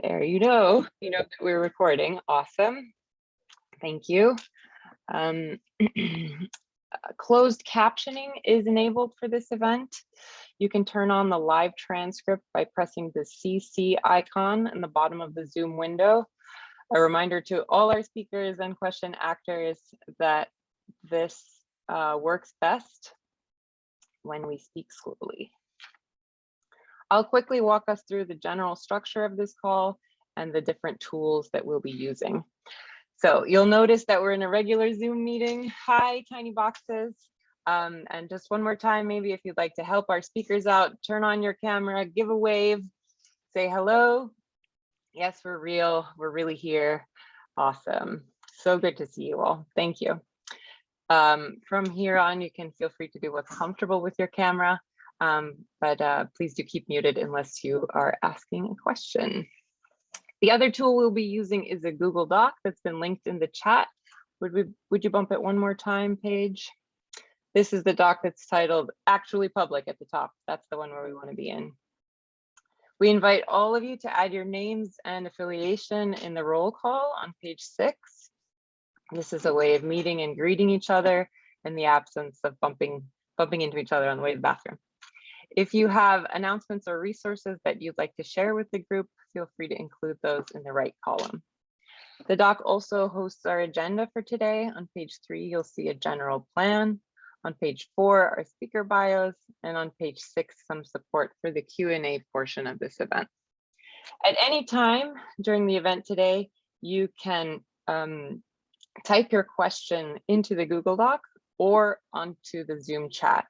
There you know that we're recording. Awesome. Thank you. Closed captioning is enabled for this event. You can turn on the live transcript by pressing the CC icon in the bottom of the Zoom window. A reminder to all our speakers and question actors that this works best when we speak slowly. I'll quickly walk us through the general structure of this call and the different tools that we'll be using. So you'll notice that we're in a regular Zoom meeting. Hi, tiny boxes. And just one more time, maybe if you'd like to help our speakers out, turn on your camera, give a wave, say hello. Yes, we're real. We're really here. Awesome. So good to see you all. Thank you. From here on, you can feel free to do what's comfortable with your camera. But please do keep muted unless you are asking a question. The other tool we'll be using is a Google Doc that's been linked in the chat. Would you bump it one more time, Paige? This is the doc that's titled Actually Public at the top. That's the one where we want to be in. We invite all of you to add your names and affiliation in the roll call on page 6. This is a way of meeting and greeting each other in the absence of bumping into each other on the way to the bathroom. If you have announcements or resources that you'd like to share with the group, feel free to include those in the right column. The doc also hosts our agenda for today. On page 3, you'll see a general plan. On page 4, our speaker bios, and on page 6, some support for the Q&A portion of this event. At any time during the event today, you can type your question into the Google Doc or onto the Zoom chat.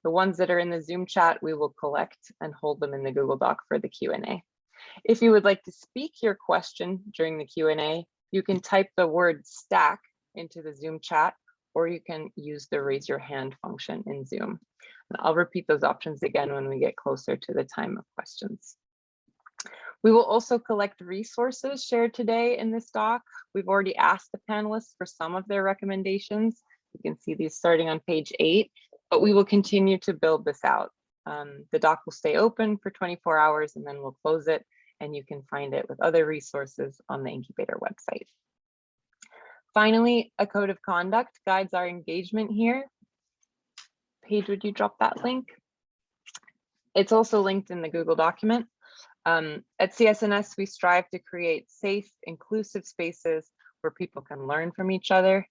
The ones that are in the Zoom chat, we will collect and hold them in the Google Doc for the Q&A. If you would like to speak your question during the Q&A, you can type the word stack into the Zoom chat, or you can use the raise your hand function in Zoom. And I'll repeat those options again when we get closer to the time of questions. We will also collect resources shared today in this doc. We've already asked the panelists for some of their recommendations. You can see these starting on page 8, but we will continue to build this out. The doc will stay open for 24 hours and then we'll close it, and you can find it with other resources on the Incubator website. Finally, a code of conduct guides our engagement here. Paige, would you drop that link? It's also linked in the Google document. At CS&S, we strive to create safe, inclusive spaces where people can learn from each other.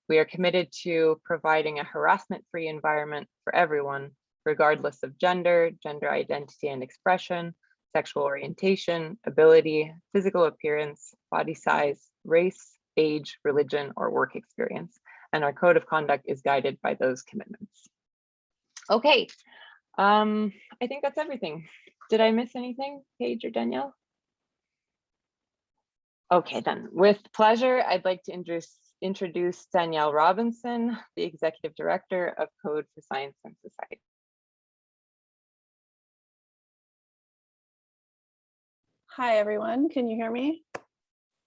We are committed to providing a harassment-free environment for everyone, regardless of gender, gender identity and expression, sexual orientation, ability, physical appearance, body size, race, age, religion, or work experience. And our code of conduct is guided by those commitments. Okay, I think that's everything. Did I miss anything, Paige or Danielle? Okay, then with pleasure, I'd like to introduce Danielle Robinson, the Executive Director of Code for Science and Society. Hi, everyone. Can you hear me?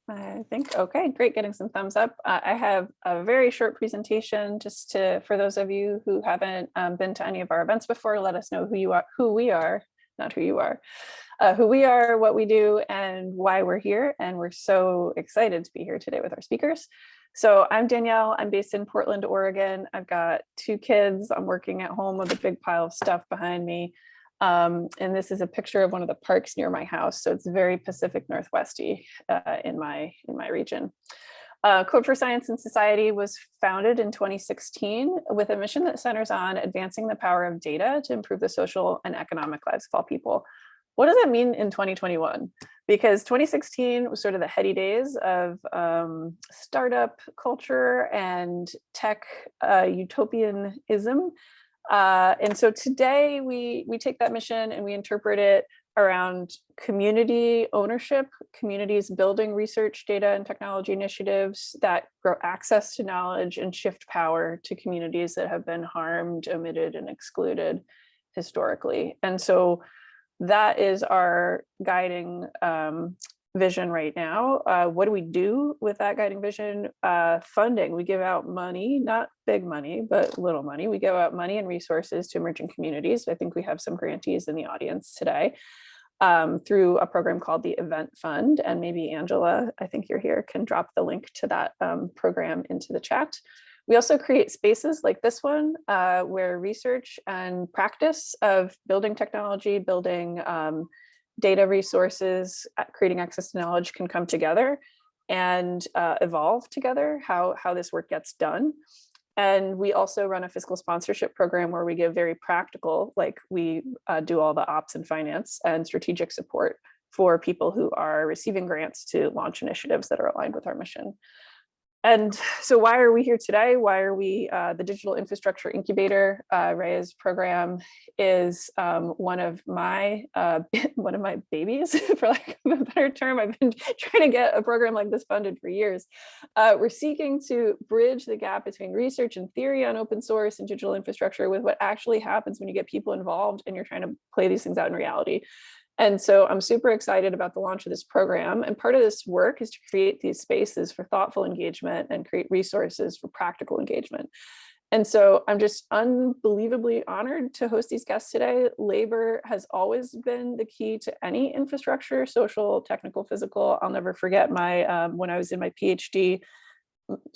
I think, okay, great, getting some thumbs up. I have a very short presentation just for those of you who haven't been to any of our events before, let us know who we are, not who you are, who we are, what we do, and why we're here. And we're so excited to be here today with our speakers. So I'm Danielle, I'm based in Portland, Oregon. I've got 2 kids. I'm working at home with a big pile of stuff behind me. And this is a picture of one of the parks near my house. So it's very Pacific Northwesty in my region. Code for Science and Society was founded in 2016 with a mission that centers on advancing the power of data to improve the social and economic lives of all people. What does that mean in 2021? Because 2016 was sort of the heady days of startup culture and tech utopianism. And so today we take that mission and we interpret it around community ownership, communities building research, data, and technology initiatives that grow access to knowledge and shift power to communities that have been harmed, omitted, and excluded historically. And so that is our guiding vision right now. What do we do with that guiding vision? Funding. We give out money, not big money, but little money. We give out money and resources to emerging communities. I think we have some grantees in the audience today. through a program called the Event Fund. And maybe Angela, I think you're here, can drop the link to that program into the chat. We also create spaces like this one, where research and practice of building technology, building data resources, creating access to knowledge can come together and evolve together, how this work gets done. And we also run a fiscal sponsorship program where we give very practical, like we do all the ops and finance and strategic support for people who are receiving grants to launch initiatives that are aligned with our mission. And so why are we here today? Why are we the Digital Infrastructure Incubator? Rayya's program is one of my babies, for lack of a better term. I've been trying to get a program like this funded for years. We're seeking to bridge the gap between research and theory on open source and digital infrastructure with what actually happens when you get people involved and you're trying to play these things out in reality. And so I'm super excited about the launch of this program. And part of this work is to create these spaces for thoughtful engagement and create resources for practical engagement. And so I'm just unbelievably honored to host these guests today. Labor has always been the key to any infrastructure, social, technical, physical. I'll never forget my when I was in my PhD,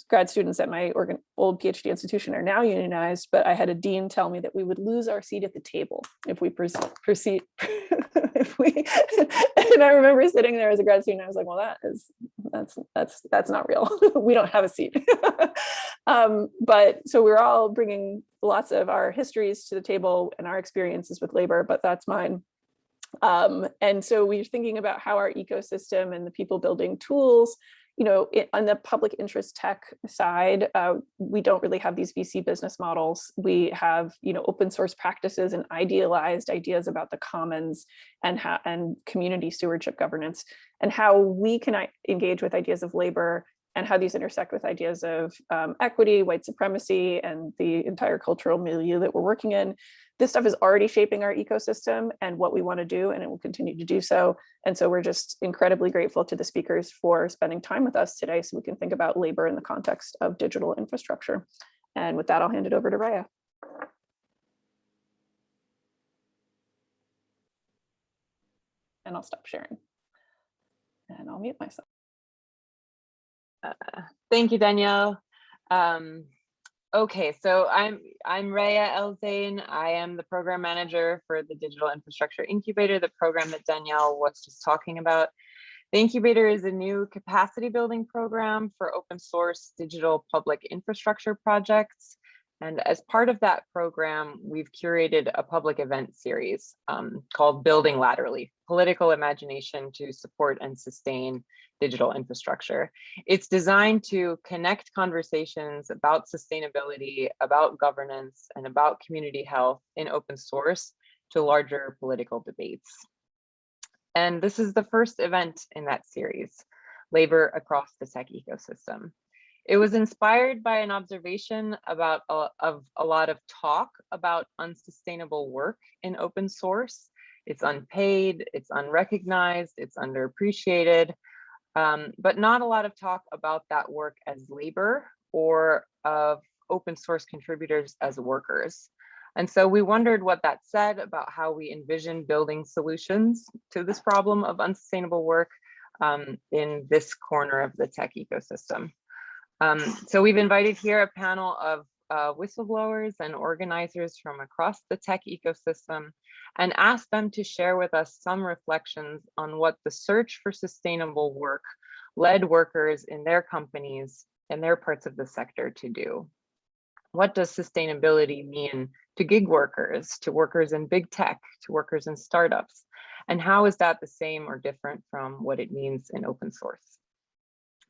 grad students at my old PhD institution are now unionized, but I had a dean tell me that we would lose our seat at the table if we proceed. And I remember sitting there as a grad student, I was like, well, that's not real. We don't have a seat. But so we're all bringing lots of our histories to the table and our experiences with labor, but that's mine. And so we're thinking about how our ecosystem and the people building tools, on the public interest tech side, we don't really have these VC business models. We have, open source practices and idealized ideas about the commons and community stewardship governance, and how we can engage with ideas of labor and how these intersect with ideas of equity, white supremacy, and the entire cultural milieu that we're working in. This stuff is already shaping our ecosystem and what we want to do, and it will continue to do so. And so we're just incredibly grateful to the speakers for spending time with us today so we can think about labor in the context of digital infrastructure. And with that, I'll hand it over to Rayya. And I'll stop sharing. And I'll mute myself. Thank you, Danielle. Okay, so I'm Rayya Zein. I am the program manager for the Digital Infrastructure Incubator, the program that Danielle was just talking about. The Incubator is a new capacity building program for open source digital public infrastructure projects. And as part of that program, we've curated a public event series called Building Laterally, Political Imagination to Support and Sustain Digital Infrastructure. It's designed to connect conversations about sustainability, about governance, and about community health in open source to larger political debates. And this is the first event in that series, Labor Across the Tech Ecosystem. It was inspired by an observation about of a lot of talk about unsustainable work in open source. It's unpaid, it's unrecognized, it's underappreciated, but not a lot of talk about that work as labor or of open source contributors as workers. And so we wondered what that said about how we envision building solutions to this problem of unsustainable work in this corner of the tech ecosystem. So we've invited here a panel of whistleblowers and organizers from across the tech ecosystem and asked them to share with us some reflections on what the search for sustainable work led workers in their companies and their parts of the sector to do. What does sustainability mean to gig workers, to workers in big tech, to workers in startups? And how is that the same or different from what it means in open source?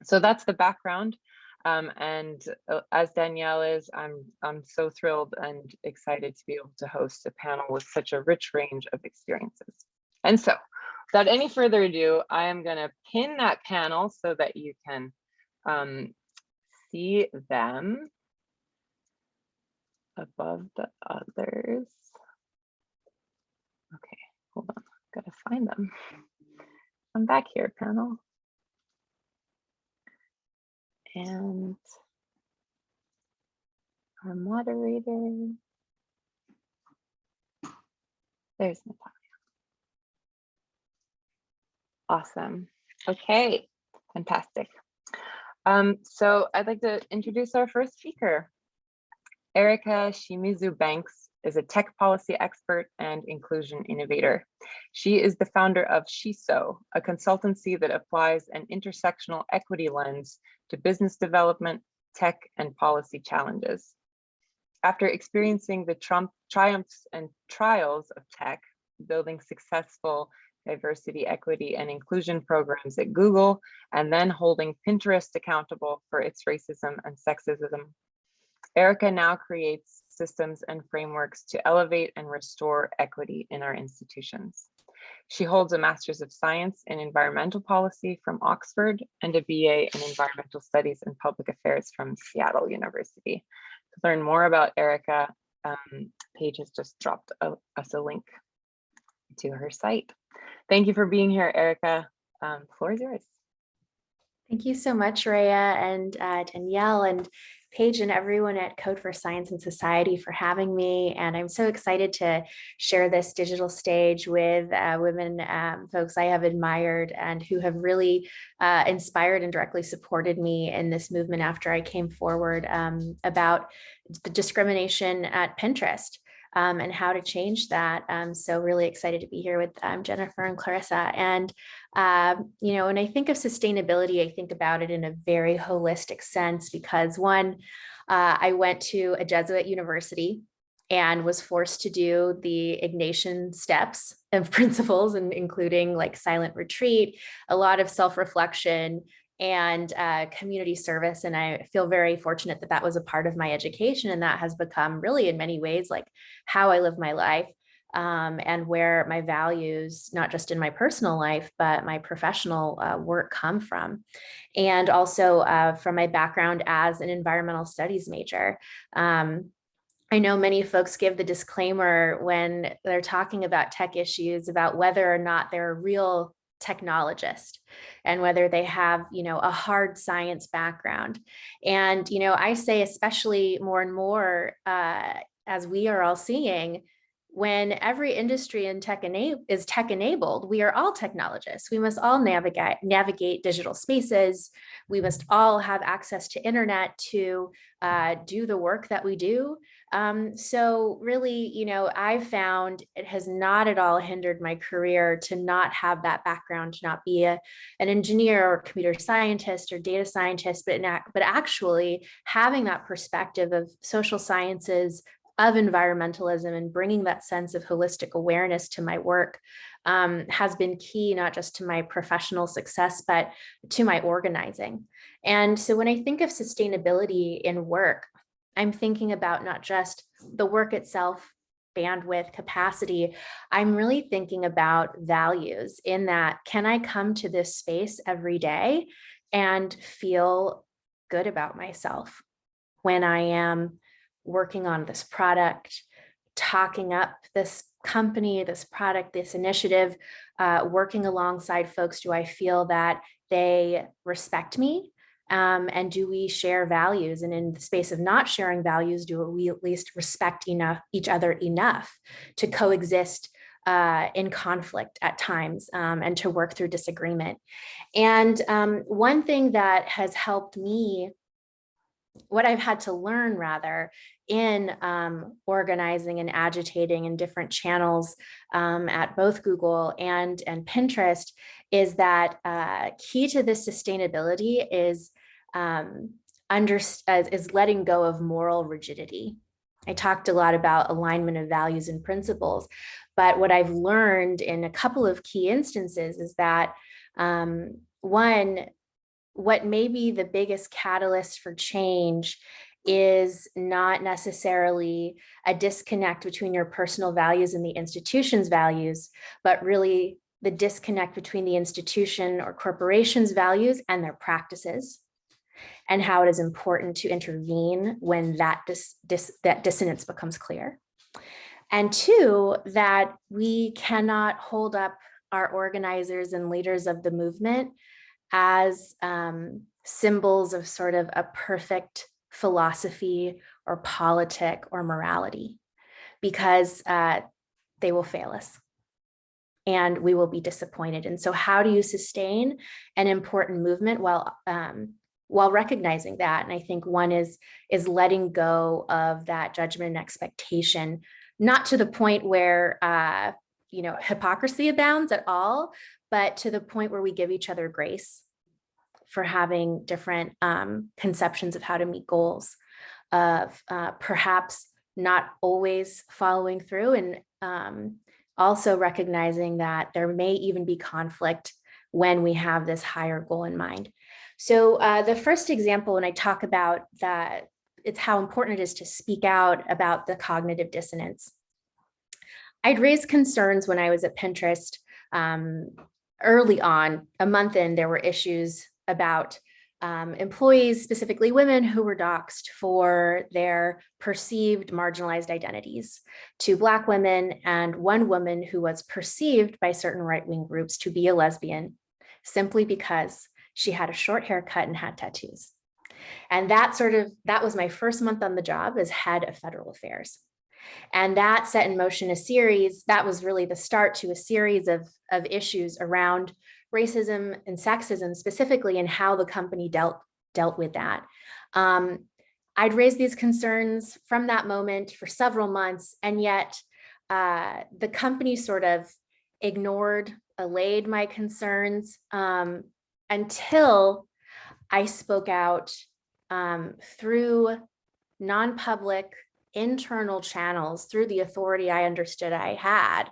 So that's the background. And as Danielle is, I'm so thrilled and excited to be able to host a panel with such a rich range of experiences. And so, without any further ado, I am going to pin that panel so that you can see them above the others. Okay, hold on, gotta find them. I'm back here, panel. And our moderator, there's Nataliya. Awesome. Okay, fantastic. So I'd like to introduce our first speaker. Aerica Shimizu Banks is a tech policy expert and inclusion innovator. She is the founder of Shiso, a consultancy that applies an intersectional equity lens to business development, tech, and policy challenges. After experiencing the triumphs and trials of tech, building successful diversity, equity, and inclusion programs at Google, and then holding Pinterest accountable for its racism and sexism, Aerica now creates systems and frameworks to elevate and restore equity in our institutions. She holds a Master's of Science in Environmental Policy from Oxford and a BA in Environmental Studies and Public Affairs from Seattle University. To learn more about Aerica, Paige has just dropped us a link to her site. Thank you for being here, Aerica. The floor is yours. Thank you so much, Rayya and Danielle and Paige and everyone at Code for Science and Society for having me. And I'm so excited to share this digital stage with women, folks I have admired and who have really inspired and directly supported me in this movement after I came forward about the discrimination at Pinterest. And how to change that. So really excited to be here with Jennifer and Clarissa. And, you know, when I think of sustainability, I think about it in a very holistic sense because one, I went to a Jesuit university and was forced to do the Ignatian steps of principles, and including like silent retreat, a lot of self-reflection, and community service. And I feel very fortunate that that was a part of my education. And that has become really in many ways like how I live my life and where my values, not just in my personal life, but my professional work come from. And also from my background as an environmental studies major. I know many folks give the disclaimer when they're talking about tech issues about whether or not they're a real technologist and whether they have, you know, a hard science background. And, you know, I say, especially more and more, as we are all seeing, when every industry in is tech enabled, we are all technologists. We must all navigate digital spaces. We must all have access to internet to do the work that we do. So really, you know, I've found it has not at all hindered my career to not have that background, to not be an engineer or computer scientist or data scientist, but actually having that perspective of social sciences, of environmentalism, and bringing that sense of holistic awareness to my work has been key, not just to my professional success, but to my organizing. And so when I think of sustainability in work, I'm thinking about not just the work itself, bandwidth, capacity. I'm really thinking about values in that, can I come to this space every day and feel good about myself when I am working on this product, talking up this company, this product, this initiative, working alongside folks? Do I feel that they respect me? And do we share values? And in the space of not sharing values, do we at least respect each other enough to coexist in conflict at times and to work through disagreement? And one thing that has helped me, what I've had to learn rather in organizing and agitating in different channels at both Google and Pinterest, is that key to this sustainability is letting go of moral rigidity. I talked a lot about alignment of values and principles, but what I've learned in a couple of key instances is that one, what may be the biggest catalyst for change is not necessarily a disconnect between your personal values and the institution's values, but really the disconnect between the institution or corporation's values and their practices, and how it is important to intervene when that dissonance becomes clear. And two, that we cannot hold up our organizers and leaders of the movement as symbols of sort of a perfect philosophy or politic or morality, because they will fail us. and we will be disappointed. And so how do you sustain an important movement while recognizing that? And I think one is letting go of that judgment and expectation, not to the point where hypocrisy abounds at all, but to the point where we give each other grace for having different conceptions of how to meet goals, of perhaps not always following through, and also recognizing that there may even be conflict when we have this higher goal in mind. So the first example, when I talk about that, it's how important it is to speak out about the cognitive dissonance. I'd raised concerns when I was at Pinterest early on. A month in, there were issues about employees, specifically women, who were doxxed for their perceived marginalized identities. 2 Black women and 1 woman who was perceived by certain right-wing groups to be a lesbian simply because she had a short haircut and had tattoos. And that was my first month on the job as head of federal affairs. And that set in motion a series, that was really the start to a series of issues around racism and sexism specifically, and how the company dealt with that. I'd raised these concerns from that moment for several months, and yet the company sort of allayed my concerns until I spoke out through non-public internal channels, through the authority I understood I had,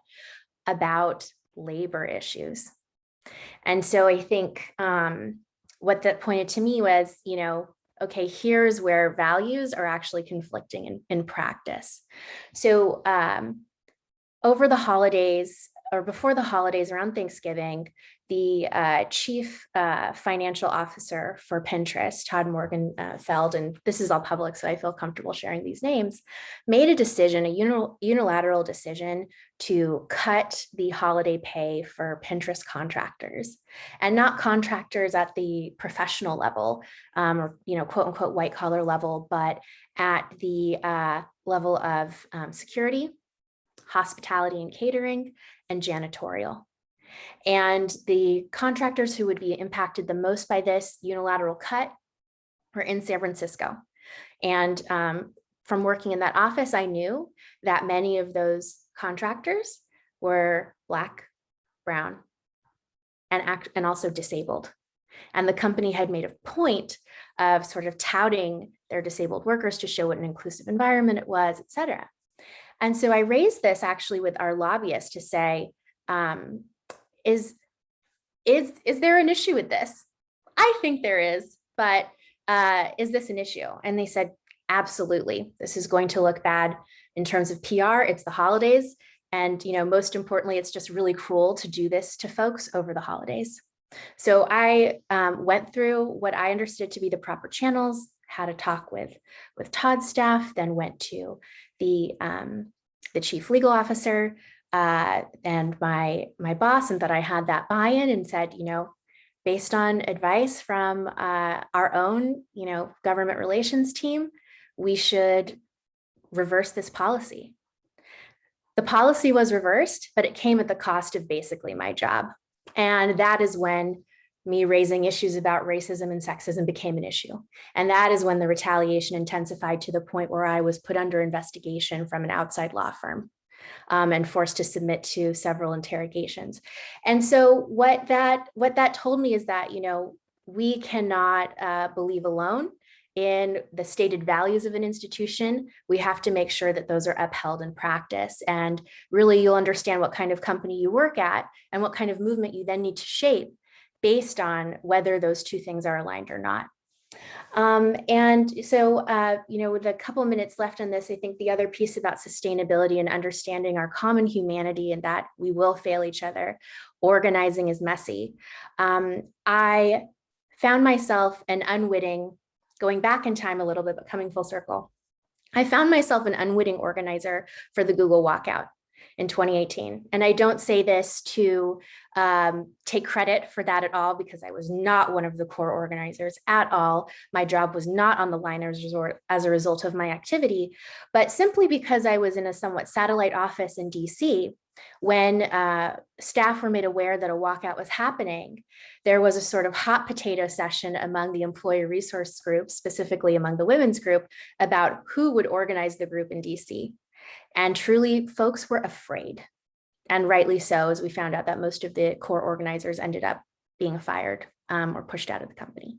about labor issues. And so I think what that pointed to me was, okay, here's where values are actually conflicting in practice. So over the holidays, or before the holidays, around Thanksgiving, the chief financial officer for Pinterest, Todd Morgenfeld, and this is all public, so I feel comfortable sharing these names, made a decision, a unilateral decision, to cut the holiday pay for Pinterest contractors, and not contractors at the professional level, or quote unquote white collar level, but at the level of security, hospitality and catering, and janitorial. And the contractors who would be impacted the most by this unilateral cut were in San Francisco. And from working in that office, I knew that many of those contractors were Black, brown, and also disabled. And the company had made a point of sort of touting their disabled workers to show what an inclusive environment it was, et cetera. And so I raised this actually with our lobbyists to say, is there an issue with this? I think there is, but is this an issue? And they said, absolutely. This is going to look bad in terms of PR. It's the holidays. And most importantly, it's just really cruel to do this to folks over the holidays. So I went through what I understood to be the proper channels, had a talk with Todd's staff, then went to the chief legal officer and my boss, and that I had that buy-in, and said, based on advice from our own, government relations team, we should reverse this policy. The policy was reversed, but it came at the cost of basically my job. And that is when me raising issues about racism and sexism became an issue. And that is when the retaliation intensified to the point where I was put under investigation from an outside law firm and forced to submit to several interrogations. And so what that told me is that, we cannot believe alone in the stated values of an institution. We have to make sure that those are upheld in practice. And really, you'll understand what kind of company you work at and what kind of movement you then need to shape based on whether those two things are aligned or not. And so, with a couple of minutes left on this, I think the other piece about sustainability and understanding our common humanity and that we will fail each other, organizing is messy. I found myself an unwitting, going back in time a little bit, but coming full circle. I found myself an unwitting organizer for the Google walkout in 2018. And I don't say this to take credit for that at all, because I was not one of the core organizers at all. My job was not on the line as a result of my activity, but simply because I was in a somewhat satellite office in DC When staff were made aware that a walkout was happening, there was a sort of hot potato session among the employee resource group, specifically among the women's group, about who would organize the group in DC. And truly, folks were afraid, and rightly so, as we found out that most of the core organizers ended up being fired or pushed out of the company.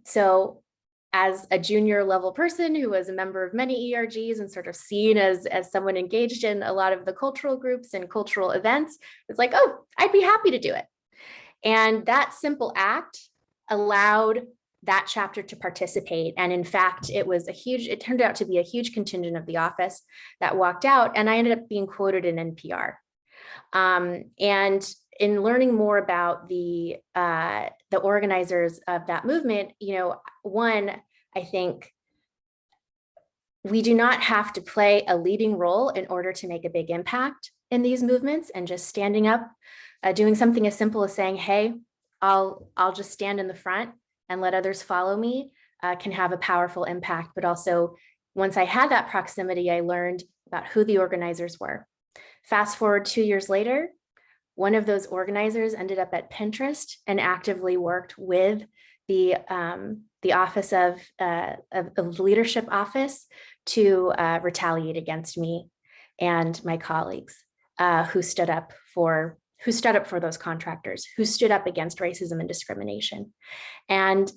So as a junior level person who was a member of many ERGs and sort of seen as someone engaged in a lot of the cultural groups and cultural events, it's like, oh, I'd be happy to do it. And that simple act allowed that chapter to participate. And in fact, it turned out to be a huge contingent of the office that walked out, and I ended up being quoted in NPR. And in learning more about the organizers of that movement, one, I think we do not have to play a leading role in order to make a big impact in these movements, and just standing up, doing something as simple as saying, hey, I'll just stand in the front and let others follow me, can have a powerful impact. But also, once I had that proximity, I learned about who the organizers were. Fast forward 2 years later, one of those organizers ended up at Pinterest and actively worked with the office of the leadership office to retaliate against me and my colleagues who stood up for those contractors, who stood up against racism and discrimination. And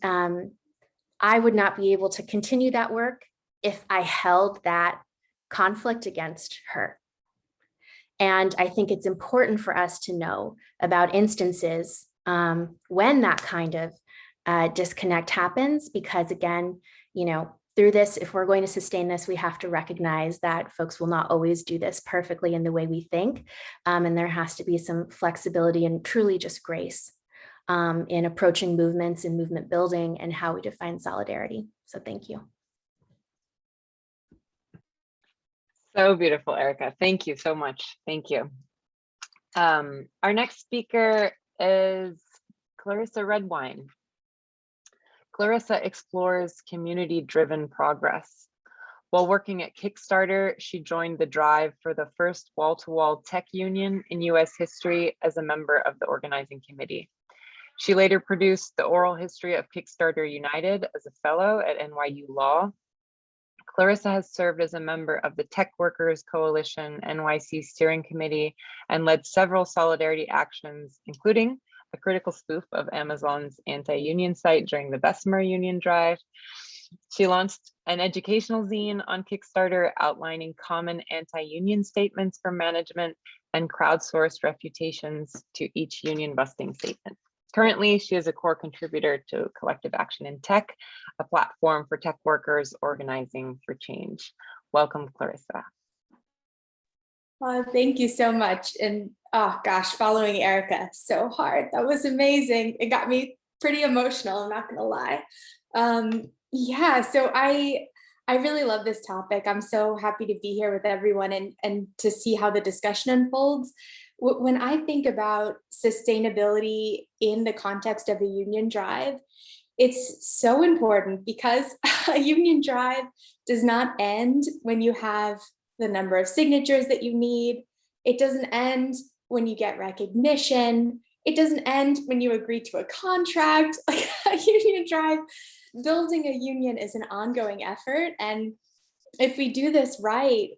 I would not be able to continue that work if I held that conflict against her. And I think it's important for us to know about instances when that kind of disconnect happens, because again, through this, if we're going to sustain this, we have to recognize that folks will not always do this perfectly in the way we think. And there has to be some flexibility and truly just grace in approaching movements and movement building and how we define solidarity. So thank you. So beautiful, Aerica. Thank you so much. Thank you. Our next speaker is Clarissa Redwine. Clarissa explores community-driven progress. While working at Kickstarter, she joined the drive for the first wall-to-wall tech union in US history as a member of the organizing committee. She later produced the oral history of Kickstarter United as a fellow at NYU Law. Clarissa has served as a member of the Tech Workers Coalition NYC Steering Committee and led several solidarity actions, including a critical spoof of Amazon's anti-union site during the Bessemer Union Drive. She launched an educational zine on Kickstarter outlining common anti-union statements for management and crowdsourced refutations to each union busting statement. Currently, she is a core contributor to Collective Action in Tech, a platform for tech workers organizing for change. Welcome, Clarissa. Thank you so much. And oh gosh, following Aerica, so hard. That was amazing. It got me pretty emotional, I'm not gonna lie. Yeah, so I really love this topic. I'm so happy to be here with everyone and to see how the discussion unfolds. When I think about sustainability in the context of a union drive, it's so important because a union drive does not end when you have the number of signatures that you need. It doesn't end when you get recognition. It doesn't end when you agree to a contract. Like a union drive, building a union is an ongoing effort. And if we do this right,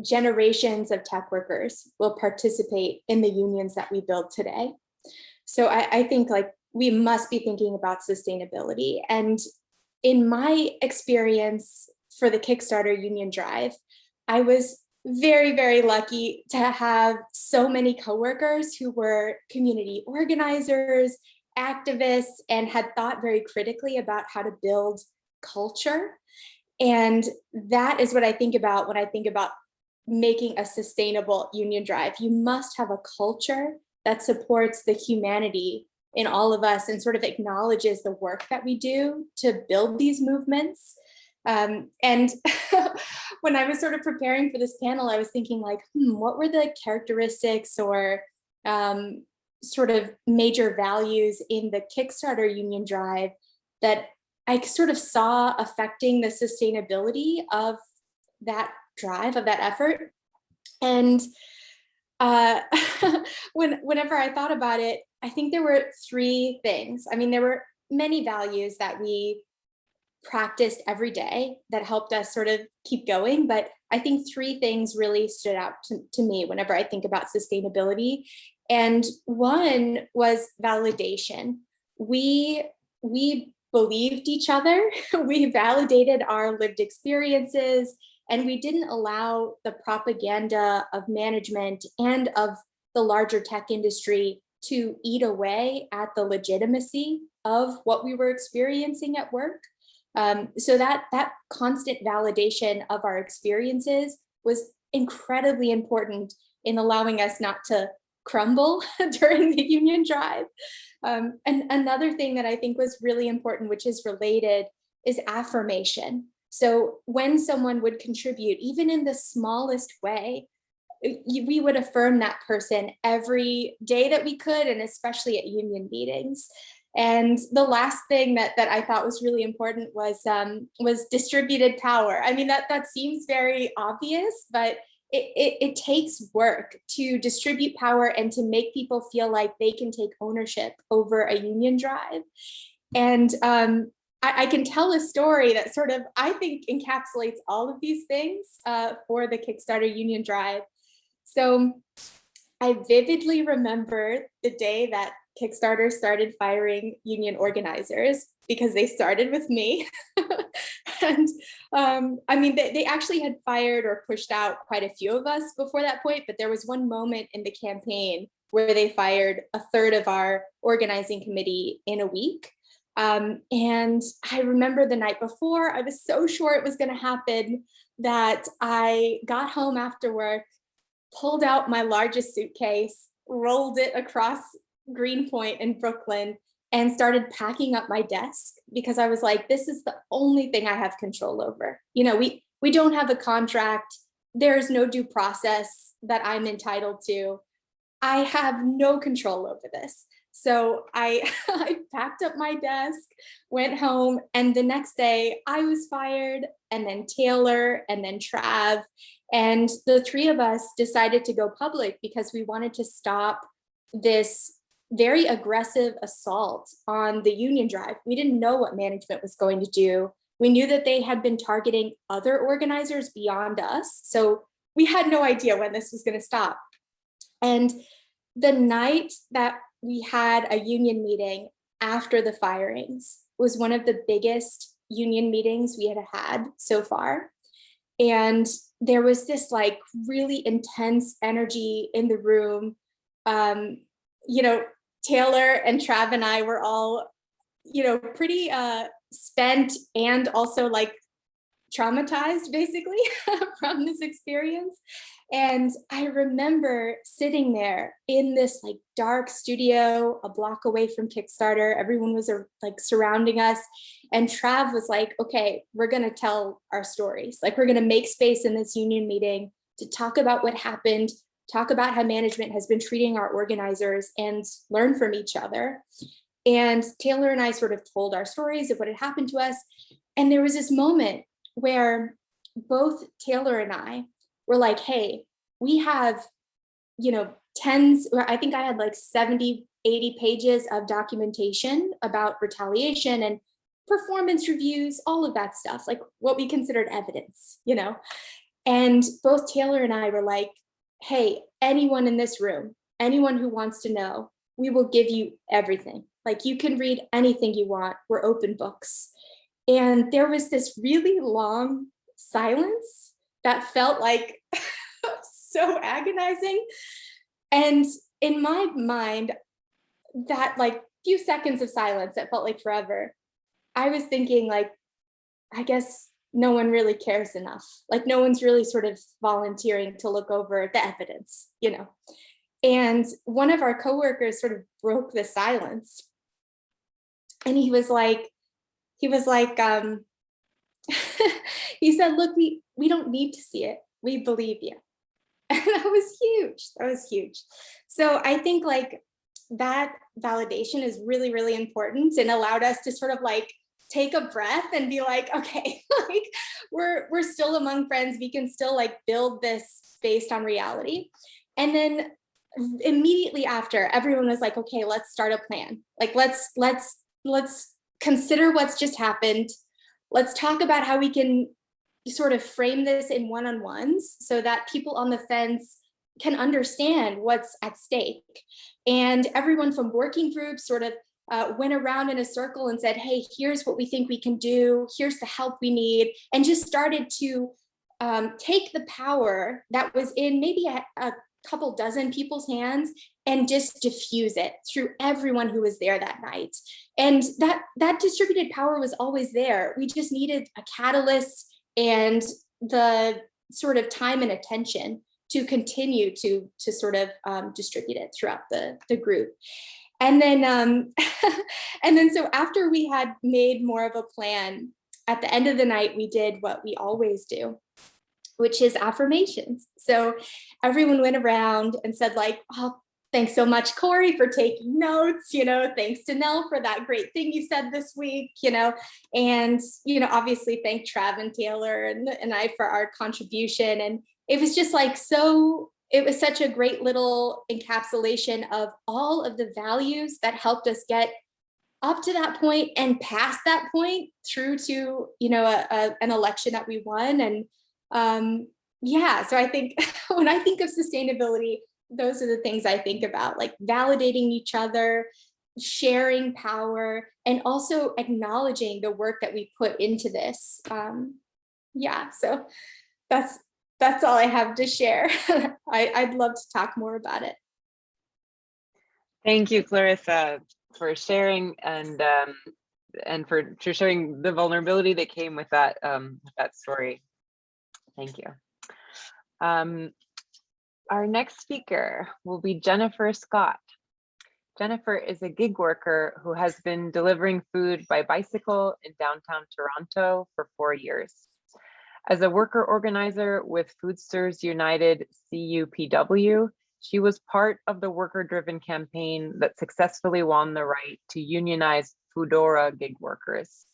generations of tech workers will participate in the unions that we build today. So I think like we must be thinking about sustainability. And in my experience for the Kickstarter Union Drive, I was very, very lucky to have so many coworkers who were community organizers, activists, and had thought very critically about how to build culture. And that is what I think about when I think about making a sustainable union drive. You must have a culture that supports the humanity in all of us and sort of acknowledges the work that we do to build these movements. And when I was sort of preparing for this panel, I was thinking like, what were the characteristics or sort of major values in the Kickstarter Union Drive that I sort of saw affecting the sustainability of that drive, of that effort. And whenever I thought about it, I think there were three things. I mean, there were many values that we practiced every day that helped us sort of keep going. But I think three things really stood out to me whenever I think about sustainability. And one was validation. We believed each other, we validated our lived experiences, and we didn't allow the propaganda of management and of the larger tech industry to eat away at the legitimacy of what we were experiencing at work. So that constant validation of our experiences was incredibly important in allowing us not to crumble during the union drive. And another thing that I think was really important, which is related, is affirmation. So when someone would contribute, even in the smallest way, we would affirm that person every day that we could, and especially at union meetings. And the last thing that I thought was really important was distributed power. I mean, that seems very obvious, but it takes work to distribute power and to make people feel like they can take ownership over a union drive. And I can tell a story that sort of, I think, encapsulates all of these things for the Kickstarter union drive. So I vividly remember the day that Kickstarter started firing union organizers, because they started with me. And I mean, they actually had fired or pushed out quite a few of us before that point, but there was one moment in the campaign where they fired a third of our organizing committee in a week. And I remember the night before, I was so sure it was going to happen that I got home after work, pulled out my largest suitcase, rolled it across Greenpoint in Brooklyn, and started packing up my desk, because I was like, this is the only thing I have control over. You know, we don't have a contract. There's no due process that I'm entitled to. I have no control over this. So I packed up my desk, went home, and the next day I was fired, and then Taylor, and then Trav, and the three of us decided to go public because we wanted to stop this very aggressive assault on the union drive. We didn't know what management was going to do. We knew that they had been targeting other organizers beyond us. So we had no idea when this was going to stop. And the night that we had a union meeting after the firings was one of the biggest union meetings we had so far. And there was this like really intense energy in the room. You know, Taylor and Trav and I were all, you know, pretty spent and also like traumatized basically from this experience. And I remember sitting there in this like dark studio a block away from Kickstarter. Everyone was like surrounding us. And Trav was like, okay, we're going to tell our stories. Like, we're going to make space in this union meeting to talk about what happened, talk about how management has been treating our organizers, and learn from each other. And Taylor and I sort of told our stories of what had happened to us. And there was this moment where both Taylor and I were like, hey, we have, you know, tens, or I think I had like 70, 80 pages of documentation about retaliation and performance reviews, all of that stuff, like what we considered evidence, you know. And both Taylor and I were like, hey, anyone in this room, anyone who wants to know, we will give you everything. Like, you can read anything you want. We're open books. And there was this really long silence that felt like so agonizing. And in my mind, that like few seconds of silence that felt like forever, I was thinking like, I guess no one really cares enough. Like, no one's really sort of volunteering to look over the evidence, you know. And one of our coworkers sort of broke the silence. And he was like, he said, look, we don't need to see it. We believe you. And that was huge. That was huge. So I think like that validation is really, really important, and allowed us to sort of like take a breath and be like, okay, like we're still among friends. We can still like build this based on reality. And then immediately after, everyone was like, okay, let's start a plan. Like, let's consider what's just happened. Let's talk about how we can sort of frame this in one-on-ones so that people on the fence can understand what's at stake. And everyone from working groups sort of went around in a circle and said, hey, here's what we think we can do. Here's the help we need. And just started to take the power that was in maybe a couple dozen people's hands and just diffuse it through everyone who was there that night. And that distributed power was always there. We just needed a catalyst and the sort of time and attention to continue to sort of distribute it throughout the group. And then and then so after we had made more of a plan, at the end of the night, we did what we always do, which is affirmations. So everyone went around and said like, oh, thanks so much, Corey, for taking notes, thanks to Nell for that great thing you said this week, and, obviously thank Trav and Taylor and I for our contribution. And it was just like, it was such a great little encapsulation of all of the values that helped us get up to that point and past that point through to, an election that we won. And so I think when I think of sustainability, those are the things I think about, like validating each other, sharing power, and also acknowledging the work that we put into this. So that's all I have to share. I'd love to talk more about it. Thank you, Clarissa, for sharing and for sharing the vulnerability that came with that story. Thank you. Our next speaker will be Jennifer Scott. Jennifer is a gig worker who has been delivering food by bicycle in downtown Toronto for 4 years. As a worker organizer with Foodsters United CUPW, she was part of the worker-driven campaign that successfully won the right to unionize Foodora gig workers.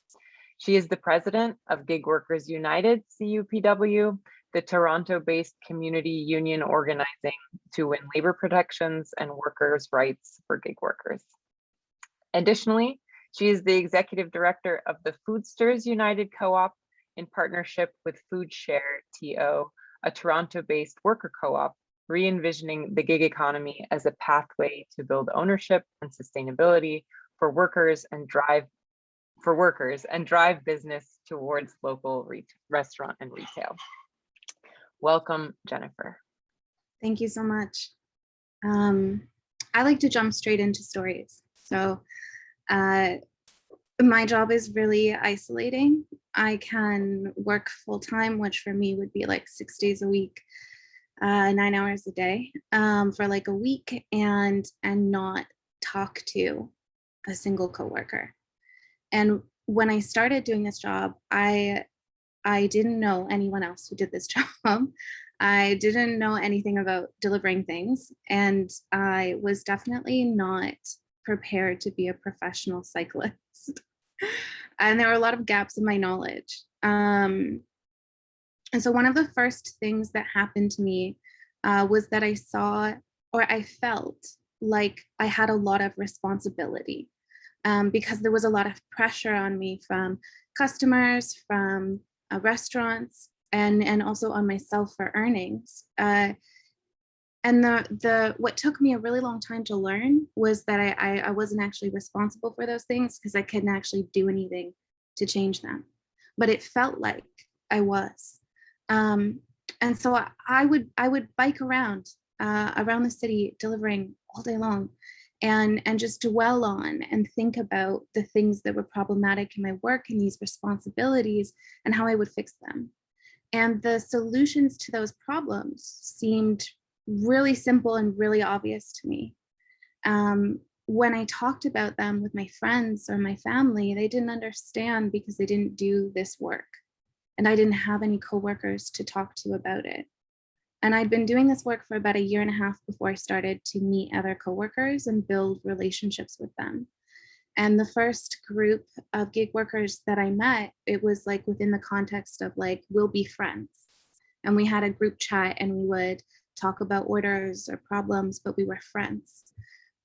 She is the president of Gig Workers United CUPW, the Toronto-based community union organizing to win labor protections and workers' rights for gig workers. Additionally, she is the executive director of the Foodsters United Co-op in partnership with FoodShare TO, a Toronto-based worker co-op, re-envisioning the gig economy as a pathway to build ownership and sustainability for workers and drive business towards local restaurant and retail. Welcome, Jennifer. Thank you so much. I like to jump straight into stories. So my job is really isolating. I can work full time, which for me would be like 6 days a week, 9 hours a day for like a week and not talk to a single coworker. And when I started doing this job, I didn't know anyone else who did this job. I didn't know anything about delivering things, and I was definitely not prepared to be a professional cyclist. And there were a lot of gaps in my knowledge. And so one of the first things that happened to me was that I saw, or I felt like I had a lot of responsibility because there was a lot of pressure on me from customers, from restaurants, and also on myself for earnings. And what took me a really long time to learn was that I wasn't actually responsible for those things because I couldn't actually do anything to change them. But it felt like I was. And so I would bike around the city delivering all day long and just dwell on and think about the things that were problematic in my work and these responsibilities and how I would fix them. And the solutions to those problems seemed really simple and really obvious to me. When I talked about them with my friends or my family, they didn't understand because they didn't do this work. And I didn't have any coworkers to talk to about it. And I'd been doing this work for about 1.5 years before I started to meet other coworkers and build relationships with them. And the first group of gig workers that I met, it was like within the context of like, we'll be friends. And we had a group chat and we would talk about orders or problems, but we were friends.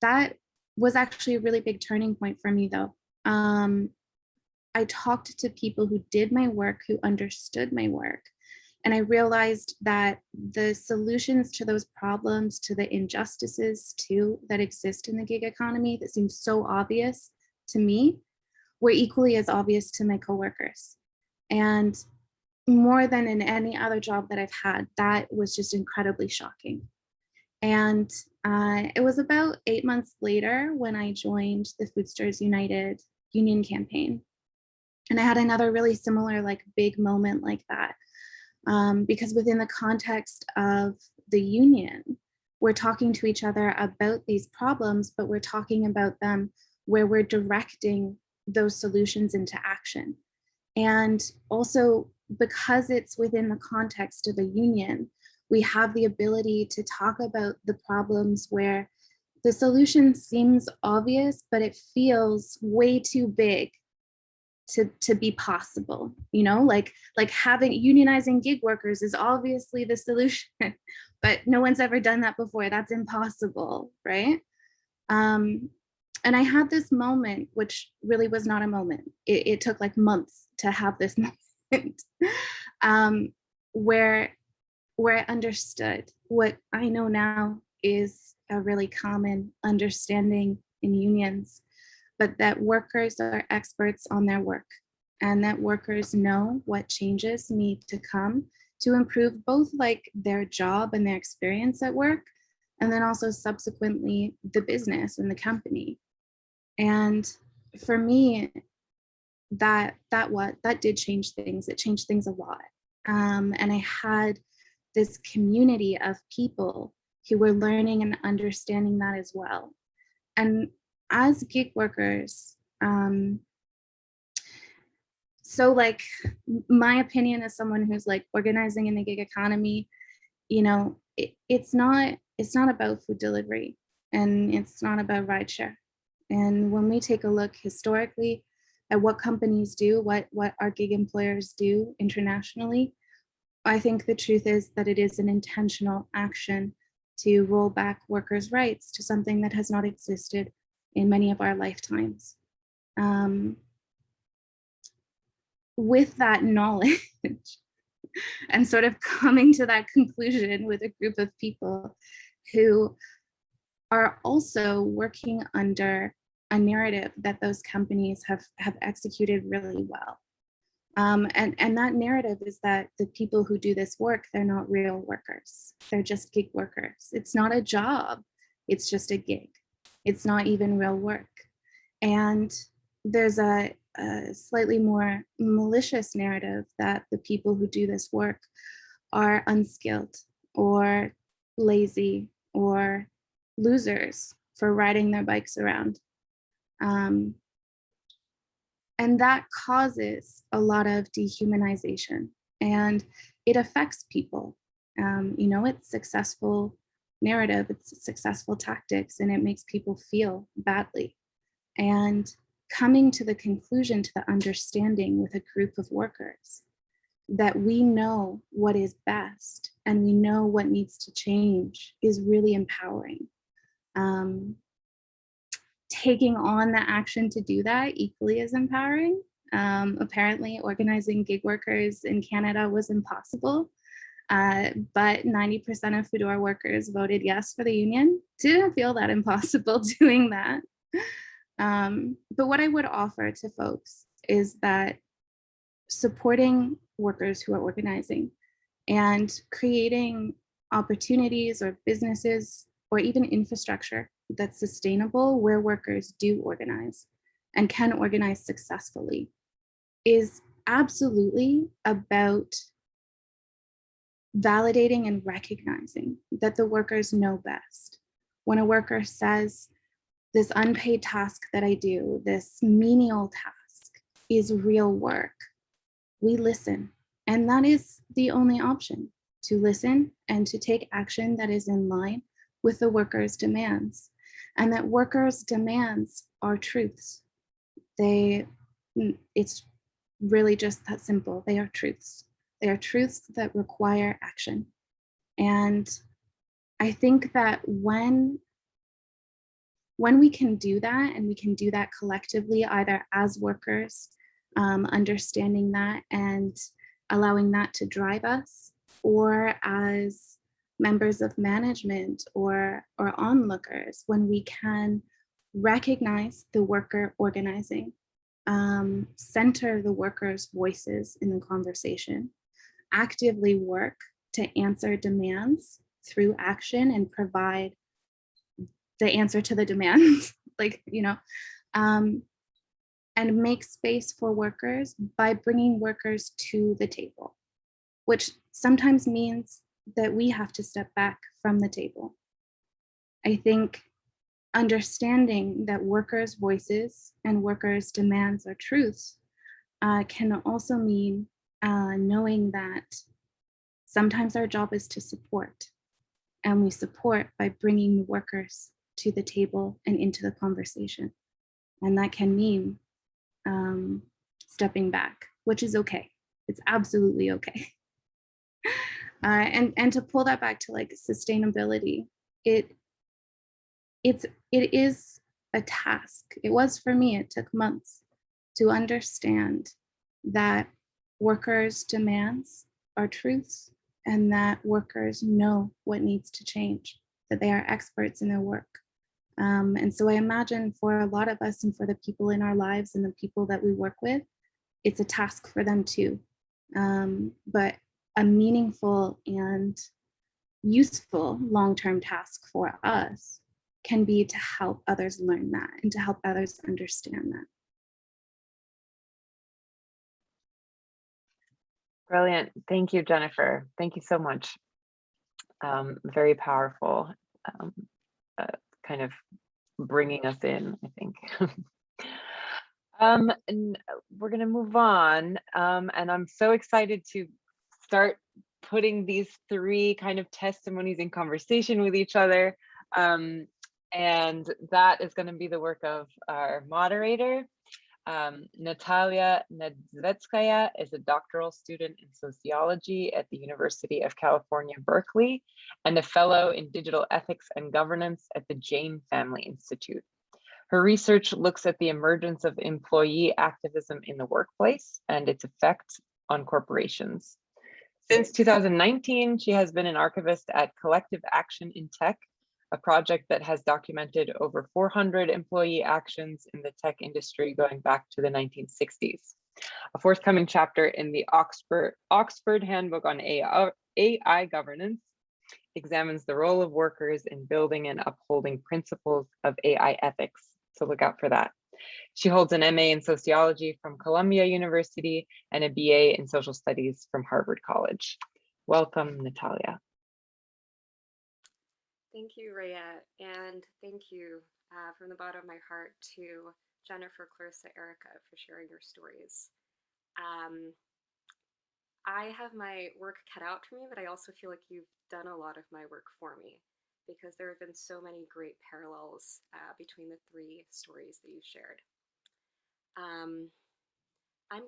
That was actually a really big turning point for me, though. I talked to people who did my work, who understood my work. And I realized that the solutions to those problems, to the injustices too, that exist in the gig economy that seem so obvious to me, were equally as obvious to my coworkers. And more than in any other job that I've had, that was just incredibly shocking. And it was about 8 months later when I joined the Foodsters United union campaign. And I had another really similar, like, big moment like that. Because within the context of the union, we're talking to each other about these problems, but we're talking about them where we're directing those solutions into action. And also, because it's within the context of a union, we have the ability to talk about the problems where the solution seems obvious, but it feels way too big to be possible, you know, like having unionizing gig workers is obviously the solution, but no one's ever done that before. That's impossible, right? And I had this moment, which really was not a moment. It took like months to have this moment, where I understood what I know now is a really common understanding in unions, but that workers are experts on their work, and that workers know what changes need to come to improve both like their job and their experience at work, and then also subsequently the business and the company. And for me, that did change things. It changed things a lot. And I had this community of people who were learning and understanding that as well. And as gig workers, so like my opinion as someone who's like organizing in the gig economy, you know, it's not about food delivery, and it's not about rideshare. And when we take a look historically at what companies do, what our gig employers do internationally, I think the truth is that it is an intentional action to roll back workers' rights to something that has not existed in many of our lifetimes. With that knowledge and sort of coming to that conclusion with a group of people who are also working under a narrative that those companies have executed really well. And that narrative is that the people who do this work, they're not real workers. They're just gig workers. It's not a job. It's just a gig. It's not even real work. And there's a slightly more malicious narrative that the people who do this work are unskilled or lazy or losers for riding their bikes around. And that causes a lot of dehumanization, and it affects people. You know, it's successful narrative, it's successful tactics, and it makes people feel badly. And coming to the conclusion, to the understanding with a group of workers that we know what is best and we know what needs to change is really empowering. Taking on the action to do that equally is empowering. Apparently organizing gig workers in Canada was impossible, but 90% of Foodora workers voted yes for the union. Didn't feel that impossible doing that. But what I would offer to folks is that supporting workers who are organizing and creating opportunities or businesses or even infrastructure that's sustainable where workers do organize and can organize successfully is absolutely about validating and recognizing that the workers know best. When a worker says, this unpaid task that I do, this menial task is real work, we listen. And that is the only option, to listen and to take action that is in line with the workers' demands. And that workers' demands are truths. It's really just that simple. They are truths. They are truths that require action. And I think that when we can do that, and we can do that collectively, either as workers, understanding that and allowing that to drive us, or as members of management or onlookers, when we can recognize the worker organizing, center the workers' voices in the conversation, actively work to answer demands through action and provide the answer to the demands, like, and make space for workers by bringing workers to the table, which sometimes means that we have to step back from the table. I think understanding that workers' voices and workers' demands are truths can also mean knowing that sometimes our job is to support, and we support by bringing the workers to the table and into the conversation. And that can mean stepping back, which is okay. It's absolutely okay. And to pull that back to like sustainability, it is a task. It was for me. It took months to understand that workers' demands are truths, and that workers know what needs to change, that they are experts in their work. And so I imagine for a lot of us, and for the people in our lives and the people that we work with, it's a task for them too. But a meaningful and useful long-term task for us can be to help others learn that and to help others understand that. Brilliant. Thank you, Jennifer. Thank you so much. Very powerful, kind of bringing us in, I think. And we're going to move on. And I'm so excited to start putting these three kind of testimonies in conversation with each other. And that is going to be the work of our moderator. Nataliya Nedzhvetskaya is a doctoral student in sociology at the University of California, Berkeley, and a fellow in digital ethics and governance at the Zein Family Institute. Her research looks at the emergence of employee activism in the workplace and its effects on corporations. Since 2019, she has been an archivist at Collective Action in Tech, a project that has documented over 400 employee actions in the tech industry going back to the 1960s. A forthcoming chapter in the Oxford Handbook on AI Governance examines the role of workers in building and upholding principles of AI ethics, so look out for that. She holds an MA in sociology from Columbia University and a BA in social studies from Harvard College. Welcome, Nataliya. Thank you, Rayya, and thank you from the bottom of my heart to Jennifer, Clarissa, Aerica for sharing your stories. I have my work cut out for me, but I also feel like you've done a lot of my work for me, because there have been so many great parallels between the three stories that you shared. I'm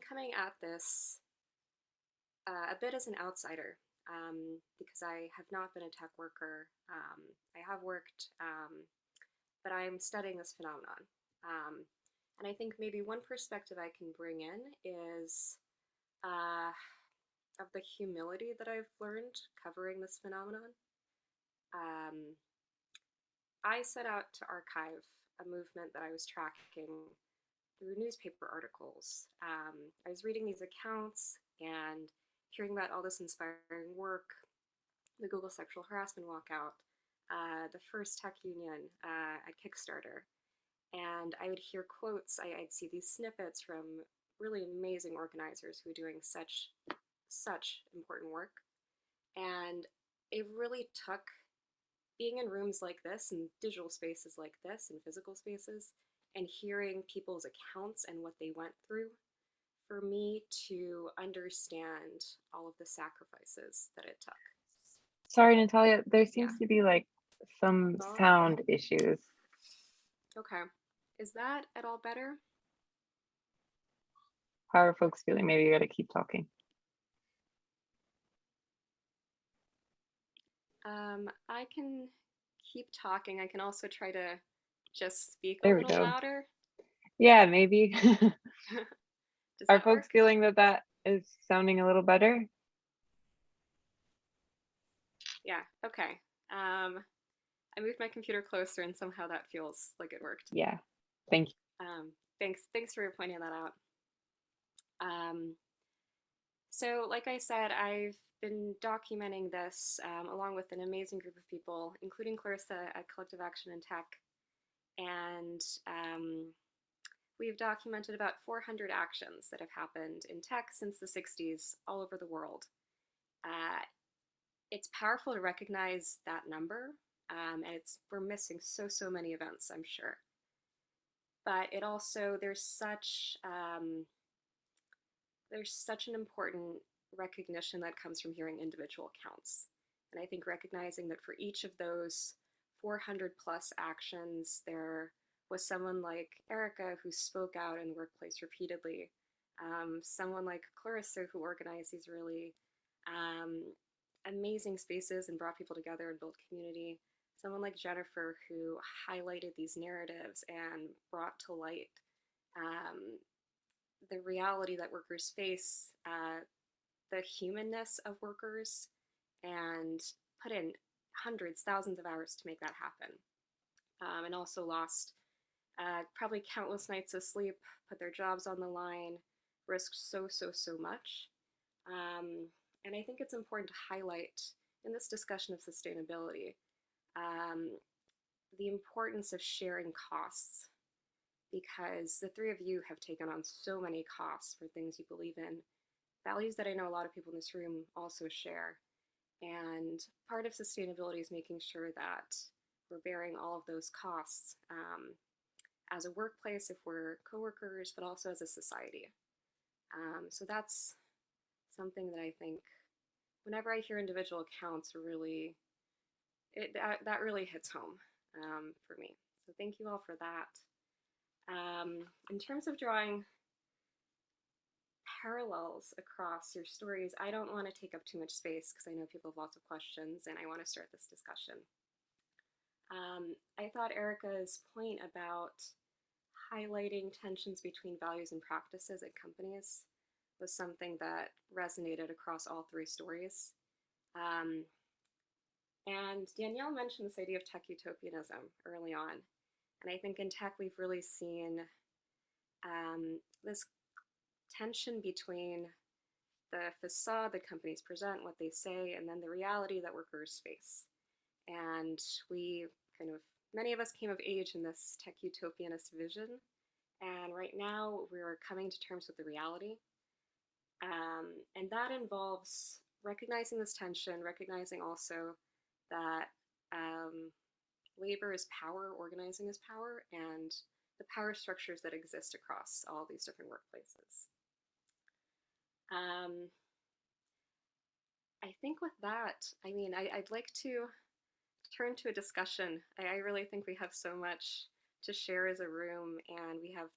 coming at this a bit as an outsider, because I have not been a tech worker. I have worked, but I'm studying this phenomenon. And I think maybe one perspective I can bring in is of the humility that I've learned covering this phenomenon. I set out to archive a movement that I was tracking through newspaper articles. I was reading these accounts and hearing about all this inspiring work, the Google sexual harassment walkout, the first tech union at Kickstarter. And I would hear quotes, I'd see these snippets from really amazing organizers who are doing such important work. And it really took being in rooms like this and digital spaces like this and physical spaces and hearing people's accounts and what they went through for me to understand all of the sacrifices that it took. Sorry, Nataliya, there seems to be like some sound issues. Okay. Is that at all better? How are folks feeling? Maybe you gotta keep talking. I can keep talking. I can also try to just speak a There we little go. louder. Yeah, maybe. Does Are that folks work? feeling that that is sounding a little better? Yeah, okay. I moved my computer closer and somehow that feels like it worked. Yeah, thank you. Thanks for pointing that out. So like I said, I've been documenting this along with an amazing group of people, including Clarissa at Collective Action in Tech. And we've documented about 400 actions that have happened in tech since the 60s all over the world. It's powerful to recognize that number, and we're missing so many events, I'm sure. But it also, there's such an important recognition that comes from hearing individual accounts. And I think recognizing that for each of those 400 plus actions, there was someone like Aerica who spoke out in the workplace repeatedly, someone like Clarissa who organized these really amazing spaces and brought people together and built community, someone like Jennifer who highlighted these narratives and brought to light the reality that workers face, the humanness of workers, and put in hundreds, thousands of hours to make that happen. And also lost probably countless nights of sleep, put their jobs on the line, risked so much. And I think it's important to highlight in this discussion of sustainability the importance of sharing costs, because the three of you have taken on so many costs for things you believe in, values that I know a lot of people in this room also share. And part of sustainability is making sure that we're bearing all of those costs as a workplace if we're coworkers, but also as a society. So that's something that I think whenever I hear individual accounts, really, that really hits home for me. So thank you all for that. In terms of drawing parallels across your stories, I don't want to take up too much space because I know people have lots of questions and I want to start this discussion. I thought Aerica's point about highlighting tensions between values and practices at companies was something that resonated across all three stories. And Danielle mentioned this idea of tech utopianism early on. And I think in tech, we've really seen this tension between the facade that companies present, what they say, and then the reality that workers face. And many of us came of age in this tech utopianist vision. And right now we're coming to terms with the reality. And that involves recognizing this tension, recognizing also that labor is power, organizing is power, and the power structures that exist across all these different workplaces. I think with that, I'd like to turn to a discussion. I really think we have so much to share as a room, and we have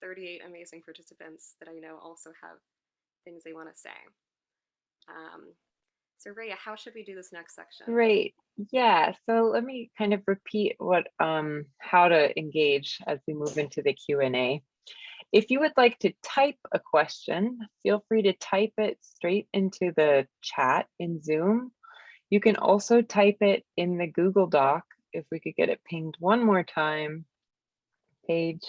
38 amazing participants that I know also have things they want to say. So Rayya, how should we do this next section? Great. Yeah, so let me kind of repeat what how to engage as we move into the Q&A. If you would like to type a question, feel free to type it straight into the chat in Zoom. You can also type it in the Google Doc, if we could get it pinged one more time, Paige.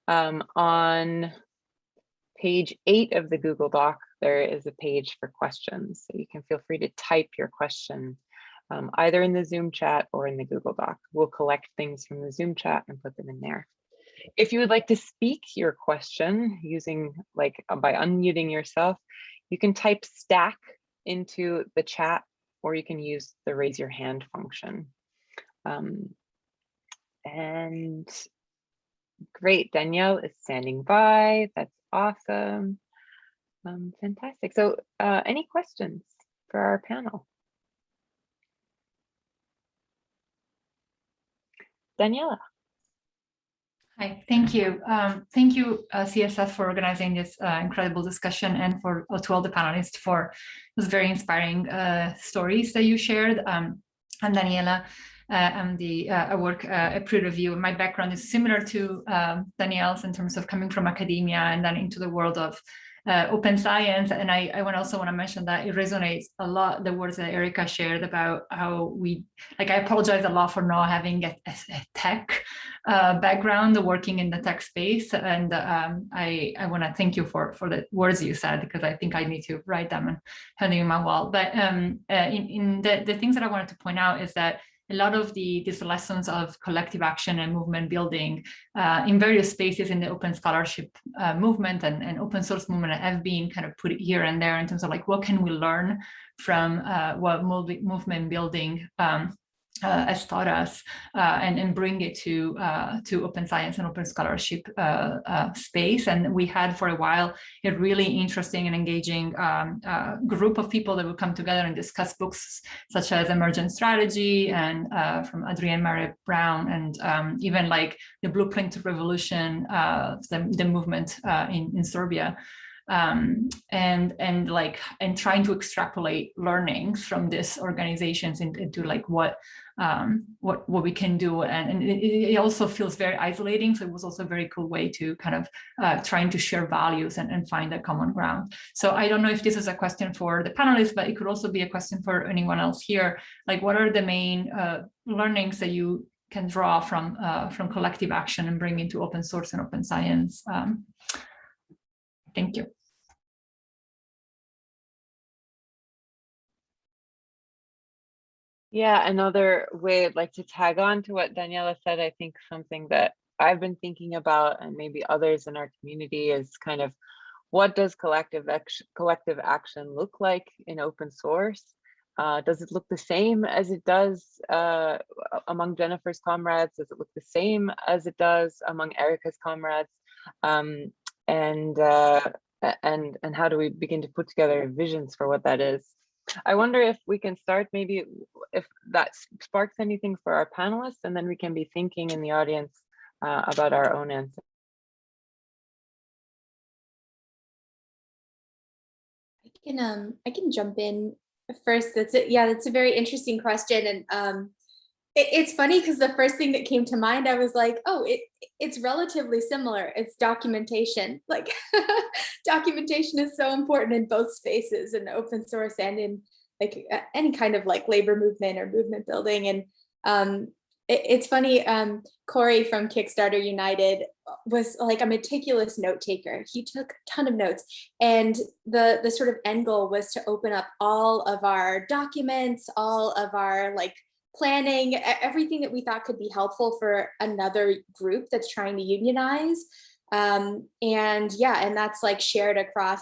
On page 8 of the Google Doc, there is a page for questions. So you can feel free to type your question either in the Zoom chat or in the Google Doc. We'll collect things from the Zoom chat and put them in there. If you would like to speak your question using by unmuting yourself, you can type stack into the chat, or you can use the raise your hand function. And great, Danielle is standing by. That's awesome. Fantastic. So any questions for our panel? Daniela. Hi, thank you. Thank you, CSS, for organizing this incredible discussion, and to all the panelists for those very inspiring stories that you shared. I'm Daniela. I'm the I work at peer review. My background is similar to Danielle's in terms of coming from academia and then into the world of open science. And I also want to mention that it resonates a lot, the words that Aerica shared about how we, like, I apologize a lot for not having a tech background, working in the tech space. And I want to thank you for the words you said, because I think I need to write them and have them in my wall. But in the things that I wanted to point out is that a lot of these lessons of collective action and movement building in various spaces in the open scholarship movement and open source movement have been kind of put here and there in terms of like, what can we learn from what movement building has taught us, and bring it to open science and open scholarship space. And we had for a while a really interesting and engaging group of people that would come together and discuss books such as Emergent Strategy and from Adrienne Marie Brown, and even like the Blueprint to Revolution, the movement in Serbia. And trying to extrapolate learnings from these organizations into like what we can do, and it also feels very isolating. So it was also a very cool way to kind of trying to share values and find a common ground. So I don't know if this is a question for the panelists, but it could also be a question for anyone else here. Like, what are the main learnings that you can draw from collective action and bring into open source and open science? Thank you. Yeah, another way I'd like to tag on to what Daniela said, I think something that I've been thinking about, and maybe others in our community, is kind of what does collective action look like in open source? Does it look the same as it does among Jennifer's comrades? Does it look the same as it does among Aerica's comrades? And how do we begin to put together visions for what that is? I wonder if we can start, maybe if that sparks anything for our panelists, and then we can be thinking in the audience about our own answers. I can jump in first. That's a very interesting question, and it's funny because the first thing that came to mind, I was like, oh, it's relatively similar. It's documentation. Like documentation is so important in both spaces, in open source and in like any kind of like labor movement or movement building. And it's funny, Corey from Kickstarter United was like a meticulous note taker. He took a ton of notes, and the sort of end goal was to open up all of our documents, all of our like planning, everything that we thought could be helpful for another group that's trying to unionize. And that's like shared across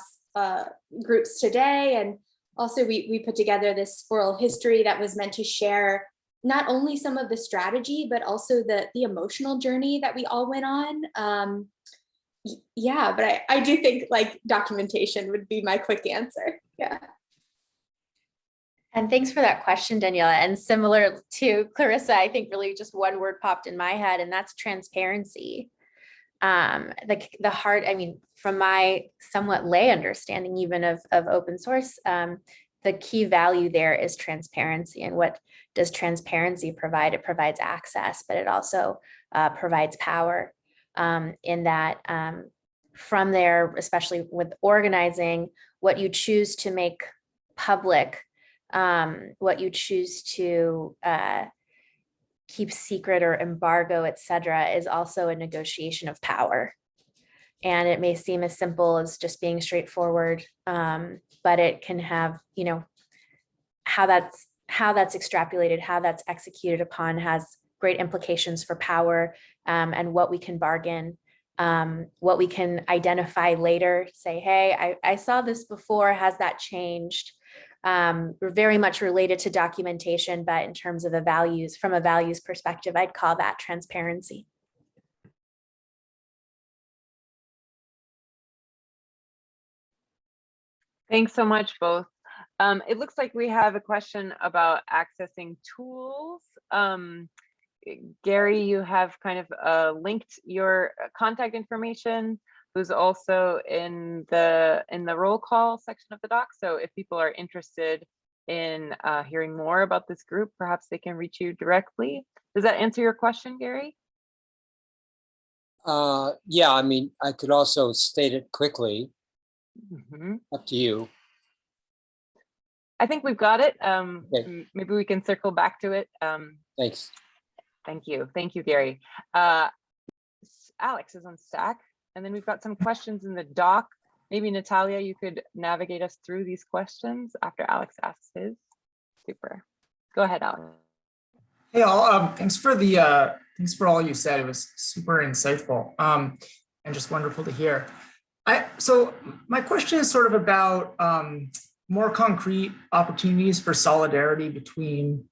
groups today. And also we put together this oral history that was meant to share not only some of the strategy, but also the emotional journey that we all went on. But I do think like documentation would be my quick answer. Yeah. And thanks for that question, Daniela. And similar to Clarissa, I think really just one word popped in my head, and that's transparency. The heart, I mean, from my somewhat lay understanding even of open source, the key value there is transparency. And what does transparency provide? It provides access, but it also provides power, in that from there, especially with organizing, what you choose to make public, what you choose to keep secret or embargo, et cetera, is also a negotiation of power. And it may seem as simple as just being straightforward, but it can have, how that's extrapolated, how that's executed upon has great implications for power, and what we can bargain, what we can identify later, say, hey, I saw this before, has that changed? We're very much related to documentation, but in terms of the values, from a values perspective, I'd call that transparency. Thanks so much, both. It looks like we have a question about accessing tools. Gary, you have kind of linked your contact information, who's also in the roll call section of the doc. So if people are interested in hearing more about this group, perhaps they can reach you directly. Does that answer your question, Gary? Yeah, I mean, I could also state it quickly. Up to you. I think we've got it. Okay. Maybe we can circle back to it. Thanks. Thank you, Gary. Alex is on stack, and then we've got some questions in the doc. Maybe Nataliya, you could navigate us through these questions after Alex asks his. Super. Go ahead, Alex. Hey all, thanks for all you said. It was super insightful and just wonderful to hear. So my question is sort of about more concrete opportunities for solidarity between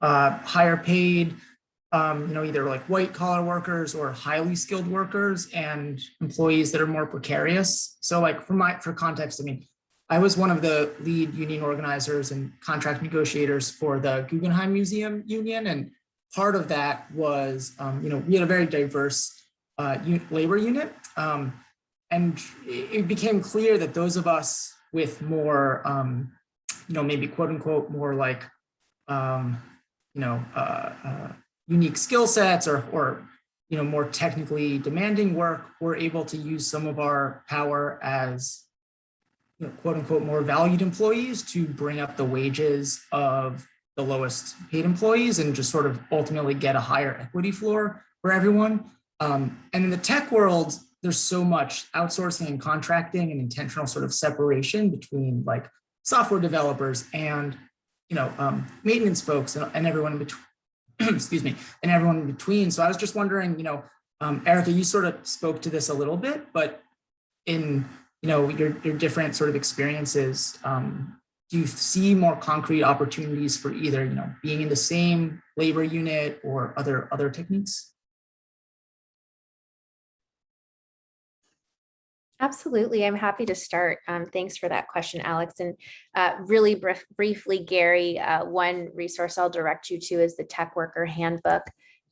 higher paid, either like white collar workers or highly skilled workers and employees that are more precarious. So like for context, I mean, I was one of the lead union organizers and contract negotiators for the Guggenheim Museum Union. And part of that was, we had a very diverse labor unit. And it became clear that those of us with more, maybe quote unquote, more like, unique skill sets or more technically demanding work, were able to use some of our power as quote unquote, more valued employees to bring up the wages of the lowest paid employees and just sort of ultimately get a higher equity floor for everyone. And in the tech world, there's so much outsourcing and contracting and intentional sort of separation between like software developers and, maintenance folks and everyone in between, excuse me, and everyone in between. So I was just wondering, Aerica, you sort of spoke to this a little bit, but in your different sort of experiences, do you see more concrete opportunities for either, being in the same labor unit or other techniques? Absolutely. I'm happy to start. Thanks for that question, Alex. And really briefly, Gary, one resource I'll direct you to is the Tech Worker Handbook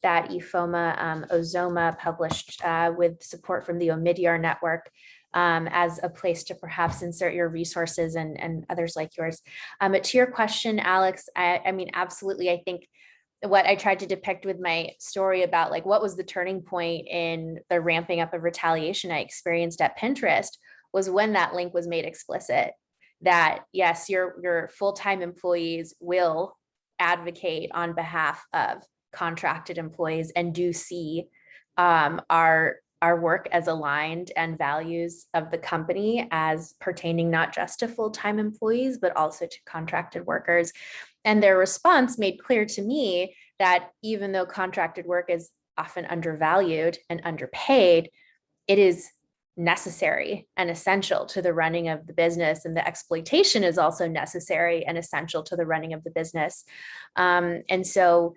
that Ifeoma Ozoma published with support from the Omidyar Network, as a place to perhaps insert your resources and others like yours. But to your question, Alex, I mean, absolutely. I think what I tried to depict with my story about like what was the turning point in the ramping up of retaliation I experienced at Pinterest was when that link was made explicit that yes, your full-time employees will advocate on behalf of contracted employees and do see our work as aligned and values of the company as pertaining not just to full-time employees, but also to contracted workers. And their response made clear to me that even though contracted work is often undervalued and underpaid, it is necessary and essential to the running of the business, and the exploitation is also necessary and essential to the running of the business. And so,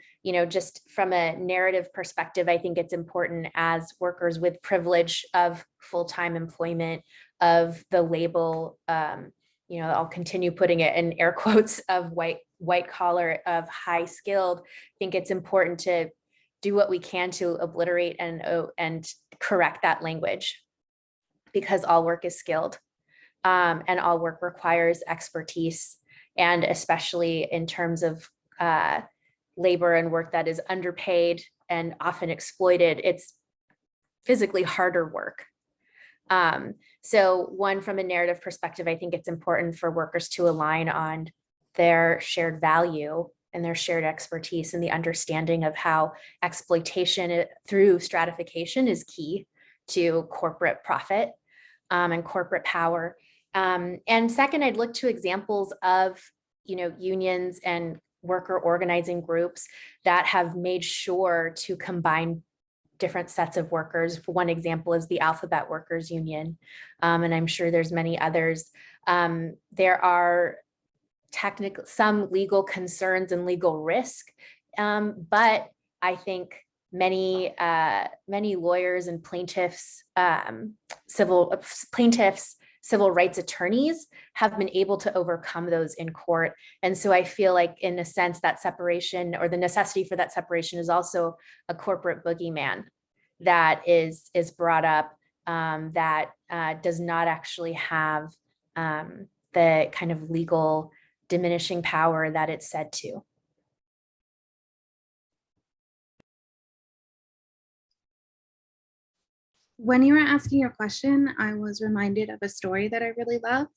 just from a narrative perspective, I think it's important as workers with privilege of full-time employment, of the label, I'll continue putting it in air quotes, of white collar, of high skilled. I think it's important to do what we can to obliterate and correct that language, because all work is skilled, and all work requires expertise. And especially in terms of labor and work that is underpaid and often exploited, it's physically harder work. So one, from a narrative perspective, I think it's important for workers to align on their shared value and their shared expertise and the understanding of how exploitation through stratification is key to corporate profit and corporate power. And second, I'd look to examples of, unions and worker organizing groups that have made sure to combine different sets of workers. One example is the Alphabet Workers Union, and I'm sure there's many others. There are some legal concerns and legal risk, but I think many lawyers and plaintiffs, civil rights attorneys have been able to overcome those in court. And so I feel like, in a sense, that separation, or the necessity for that separation, is also a corporate boogeyman that is brought up, that does not actually have the kind of legal diminishing power that it's said to. When you were asking your question, I was reminded of a story that I really love.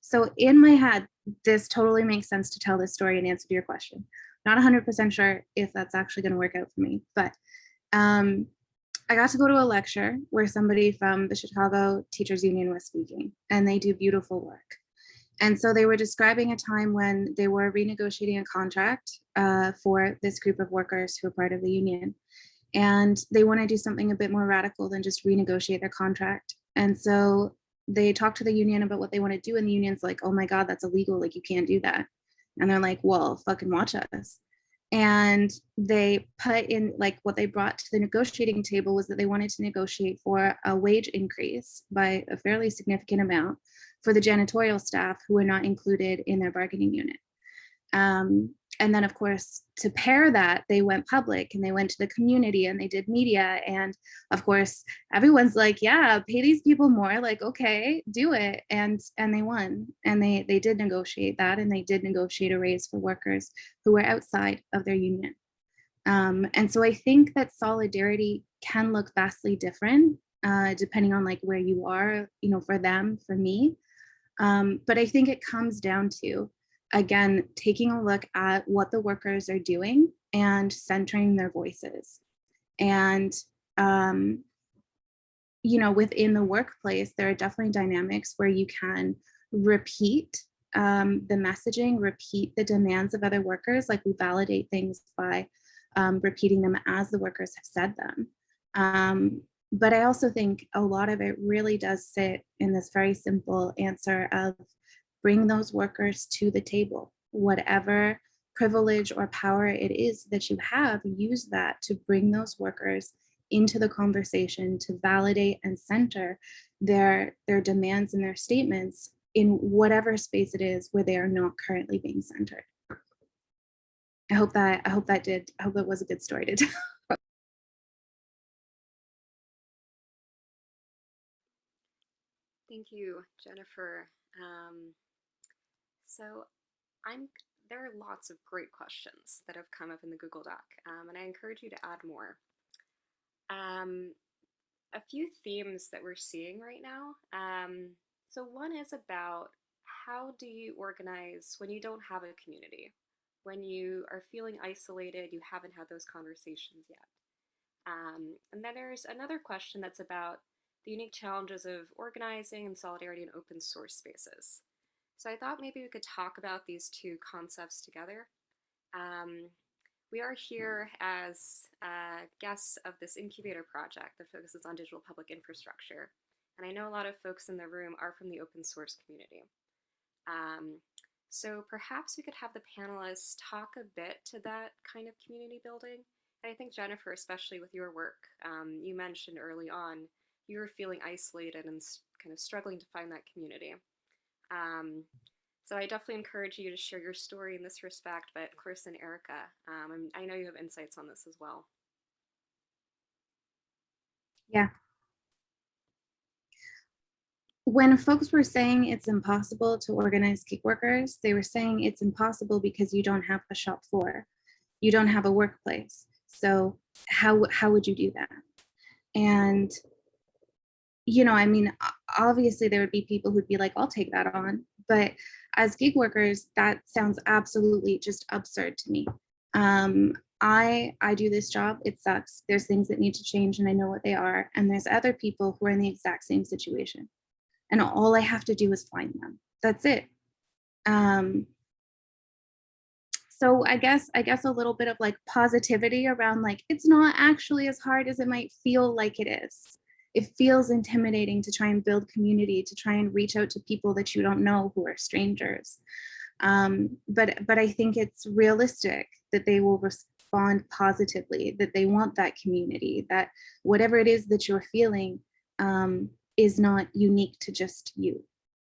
So in my head, this totally makes sense to tell this story and answer to your question. Not 100% sure if that's actually going to work out for me, but I got to go to a lecture where somebody from the Chicago Teachers Union was speaking, and they do beautiful work. And so they were describing a time when they were renegotiating a contract for this group of workers who are part of the union. And they want to do something a bit more radical than just renegotiate their contract. And so they talked to the union about what they want to do. And the union's like, oh my God, that's illegal. Like, you can't do that. And they're like, well, fucking watch us. And they put in, like, what they brought to the negotiating table was that they wanted to negotiate for a wage increase by a fairly significant amount for the janitorial staff who were not included in their bargaining unit. And then, of course, to pair that, they went public and they went to the community and they did media. And of course, everyone's like, yeah, pay these people more. Like, okay, do it. And they won. And they did negotiate that. And they did negotiate a raise for workers who were outside of their union. And so I think that solidarity can look vastly different depending on like where you are, you know, for them, for me. But I think it comes down to, again, taking a look at what the workers are doing and centering their voices. And, you know, within the workplace, there are definitely dynamics where you can repeat the messaging, repeat the demands of other workers, like we validate things by repeating them as the workers have said them. But I also think a lot of it really does sit in this very simple answer of bring those workers to the table. Whatever privilege or power it is that you have, use that to bring those workers into the conversation, to validate and center their demands and their statements in whatever space it is where they are not currently being centered. I hope that was a good story to tell. Thank you, Jennifer. So there are lots of great questions that have come up in the Google Doc, and I encourage you to add more. A few themes that we're seeing right now. So one is about how do you organize when you don't have a community, when you are feeling isolated, you haven't had those conversations yet. And then there's another question that's about the unique challenges of organizing and solidarity in open source spaces. So I thought maybe we could talk about these two concepts together. We are here as guests of this Incubator project that focuses on digital public infrastructure. And I know a lot of folks in the room are from the open source community. So perhaps we could have the panelists talk a bit to that kind of community building. And I think Jennifer, especially with your work, you mentioned early on, you were feeling isolated and kind of struggling to find that community. So I definitely encourage you to share your story in this respect, but Clarissa and Aerica, I know you have insights on this as well. Yeah. When folks were saying it's impossible to organize gig workers, they were saying it's impossible because you don't have a shop floor, you don't have a workplace. So how would you do that? And, you know, I mean, obviously there would be people who'd be like, I'll take that on. But as gig workers, that sounds absolutely just absurd to me. I do this job, it sucks. There's things that need to change and I know what they are. And there's other people who are in the exact same situation. And all I have to do is find them. That's it. So I guess a little bit of like positivity around like, it's not actually as hard as it might feel like it is. It feels intimidating to try and build community, to try and reach out to people that you don't know who are strangers. But I think it's realistic that they will respond positively, that they want that community, that whatever it is that you're feeling is not unique to just you.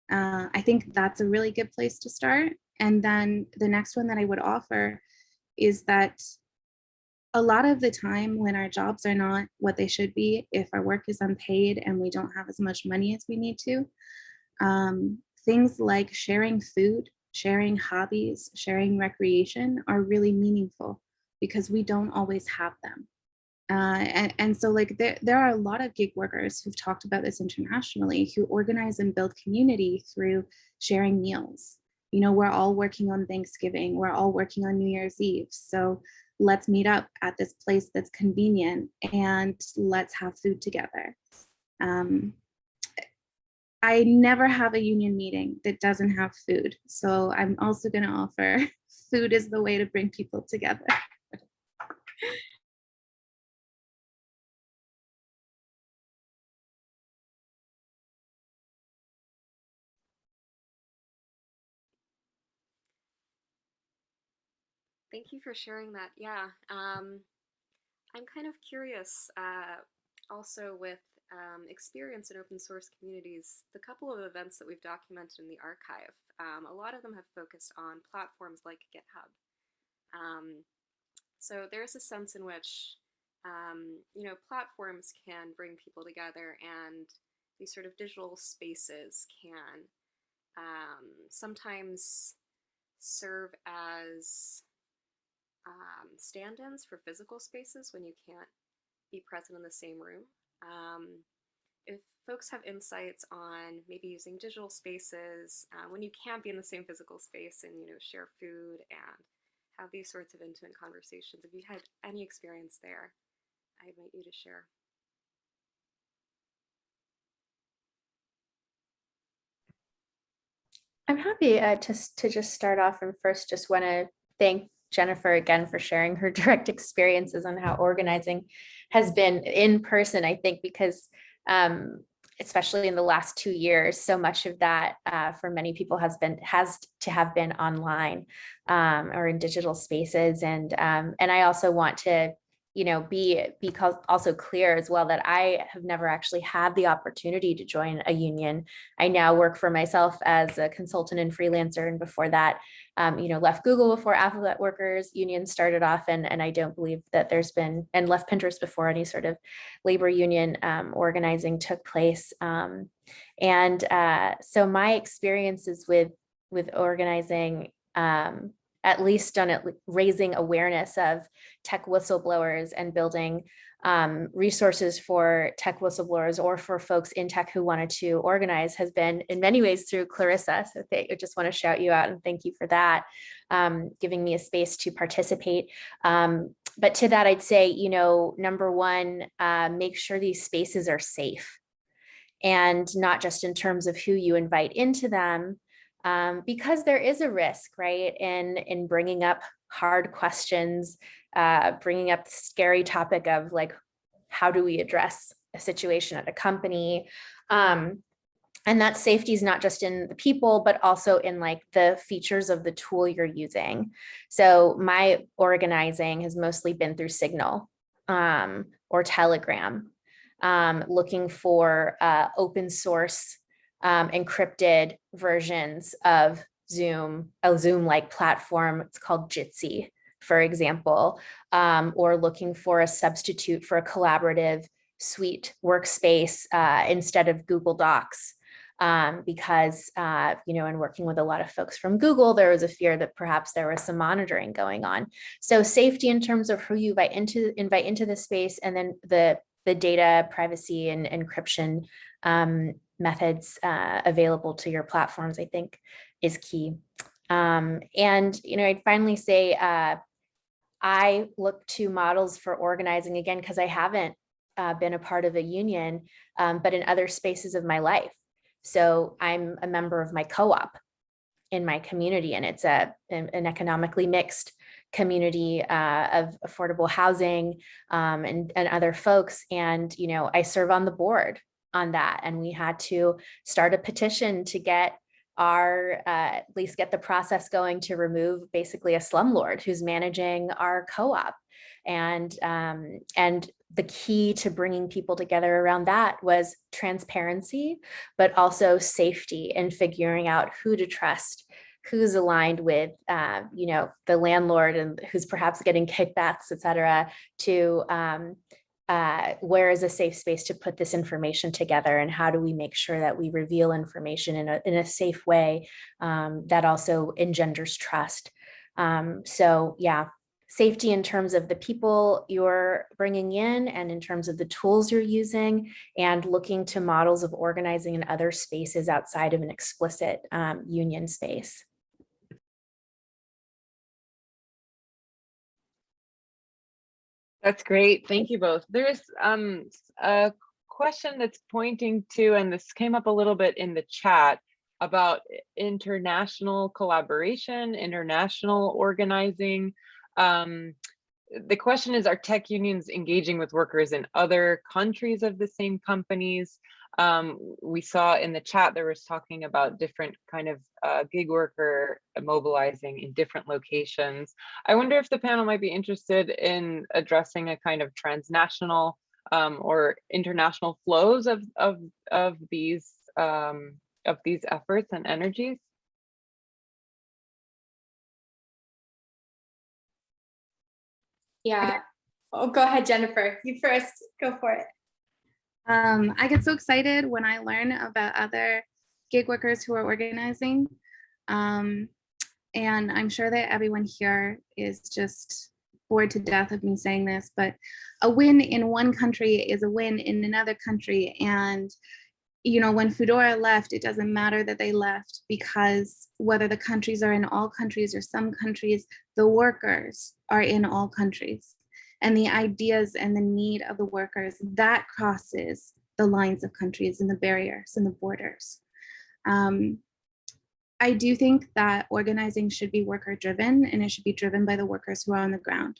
I think that's a really good place to start. And then the next one that I would offer is that a lot of the time when our jobs are not what they should be, if our work is unpaid and we don't have as much money as we need to, things like sharing food, sharing hobbies, sharing recreation are really meaningful because we don't always have them. And so like there are a lot of gig workers who've talked about this internationally, who organize and build community through sharing meals. You know, we're all working on Thanksgiving, we're all working on New Year's Eve. So let's meet up at this place that's convenient and let's have food together. I never have a union meeting that doesn't have food. So I'm also going to offer food is the way to bring people together. Thank you for sharing that. Yeah, I'm kind of curious also with experience in open source communities, the couple of events that we've documented in the archive, a lot of them have focused on platforms like GitHub. So there's a sense in which, you know, platforms can bring people together, and these sort of digital spaces can sometimes serve as stand-ins for physical spaces when you can't be present in the same room. If folks have insights on maybe using digital spaces when you can't be in the same physical space and, you know, share food and have these sorts of intimate conversations, if you've had any experience there, I invite you to share. I'm happy to just start off, and first just want to thank Jennifer again for sharing her direct experiences on how organizing has been in person. I think because especially in the last 2 years, so much of that for many people has to have been online or in digital spaces. And I also want to, you know, be also clear as well that I have never actually had the opportunity to join a union. I now work for myself as a consultant and freelancer, and before that, you know, left Google before Alphabet Workers Union started off, and I don't believe that there's been, and left Pinterest before any sort of labor union organizing took place. So my experiences with organizing, at least on raising awareness of tech whistleblowers and building resources for tech whistleblowers or for folks in tech who wanted to organize, has been in many ways through Clarissa. So I just want to shout you out and thank you for that, giving me a space to participate. But to that, I'd say, you know, number one, make sure these spaces are safe, and not just in terms of who you invite into them, because there is a risk, right, in bringing up hard questions, bringing up the scary topic of like, how do we address a situation at a company? And that safety is not just in the people, but also in like the features of the tool you're using. So my organizing has mostly been through Signal or Telegram, looking for open source encrypted versions of Zoom, a Zoom-like platform. It's called Jitsi, for example, or looking for a substitute for a collaborative suite workspace instead of Google Docs. Because, you know, in working with a lot of folks from Google, there was a fear that perhaps there was some monitoring going on. So safety in terms of who you invite into the space, and then the data privacy and encryption methods available to your platforms, I think is key. And, you know, I'd finally say, I look to models for organizing, again, because I haven't been a part of a union, but in other spaces of my life. So I'm a member of my co-op in my community, and it's an economically mixed community of affordable housing and other folks. And, you know, I serve on the board on that. And we had to start a petition to get at least get the process going to remove basically a slumlord who's managing our co-op. And the key to bringing people together around that was transparency, but also safety, and figuring out who to trust, who's aligned with, you know, the landlord, and who's perhaps getting kickbacks, et cetera, to where is a safe space to put this information together, and how do we make sure that we reveal information in a safe way that also engenders trust. So yeah, safety in terms of the people you're bringing in terms of the tools you're using, and looking to models of organizing in other spaces outside of an explicit union space. That's great. Thank you both. There's a question that's pointing to, and this came up a little bit in the chat, about international collaboration, international organizing. The question is, are tech unions engaging with workers in other countries of the same companies? We saw in the chat there was talking about different kind of gig worker mobilizing in different locations. I wonder if the panel might be interested in addressing a kind of transnational or international flows of these efforts and energies. Yeah. Oh, go ahead, Jennifer. You first. Go for it. I get so excited when I learn about other gig workers who are organizing. And I'm sure that everyone here is just bored to death of me saying this, but a win in one country is a win in another country. And, you know, when Foodora left, it doesn't matter that they left, because whether the countries are in all countries or some countries, the workers are in all countries. And the ideas and the need of the workers, that crosses the lines of countries and the barriers and the borders. I do think that organizing should be worker driven, and it should be driven by the workers who are on the ground.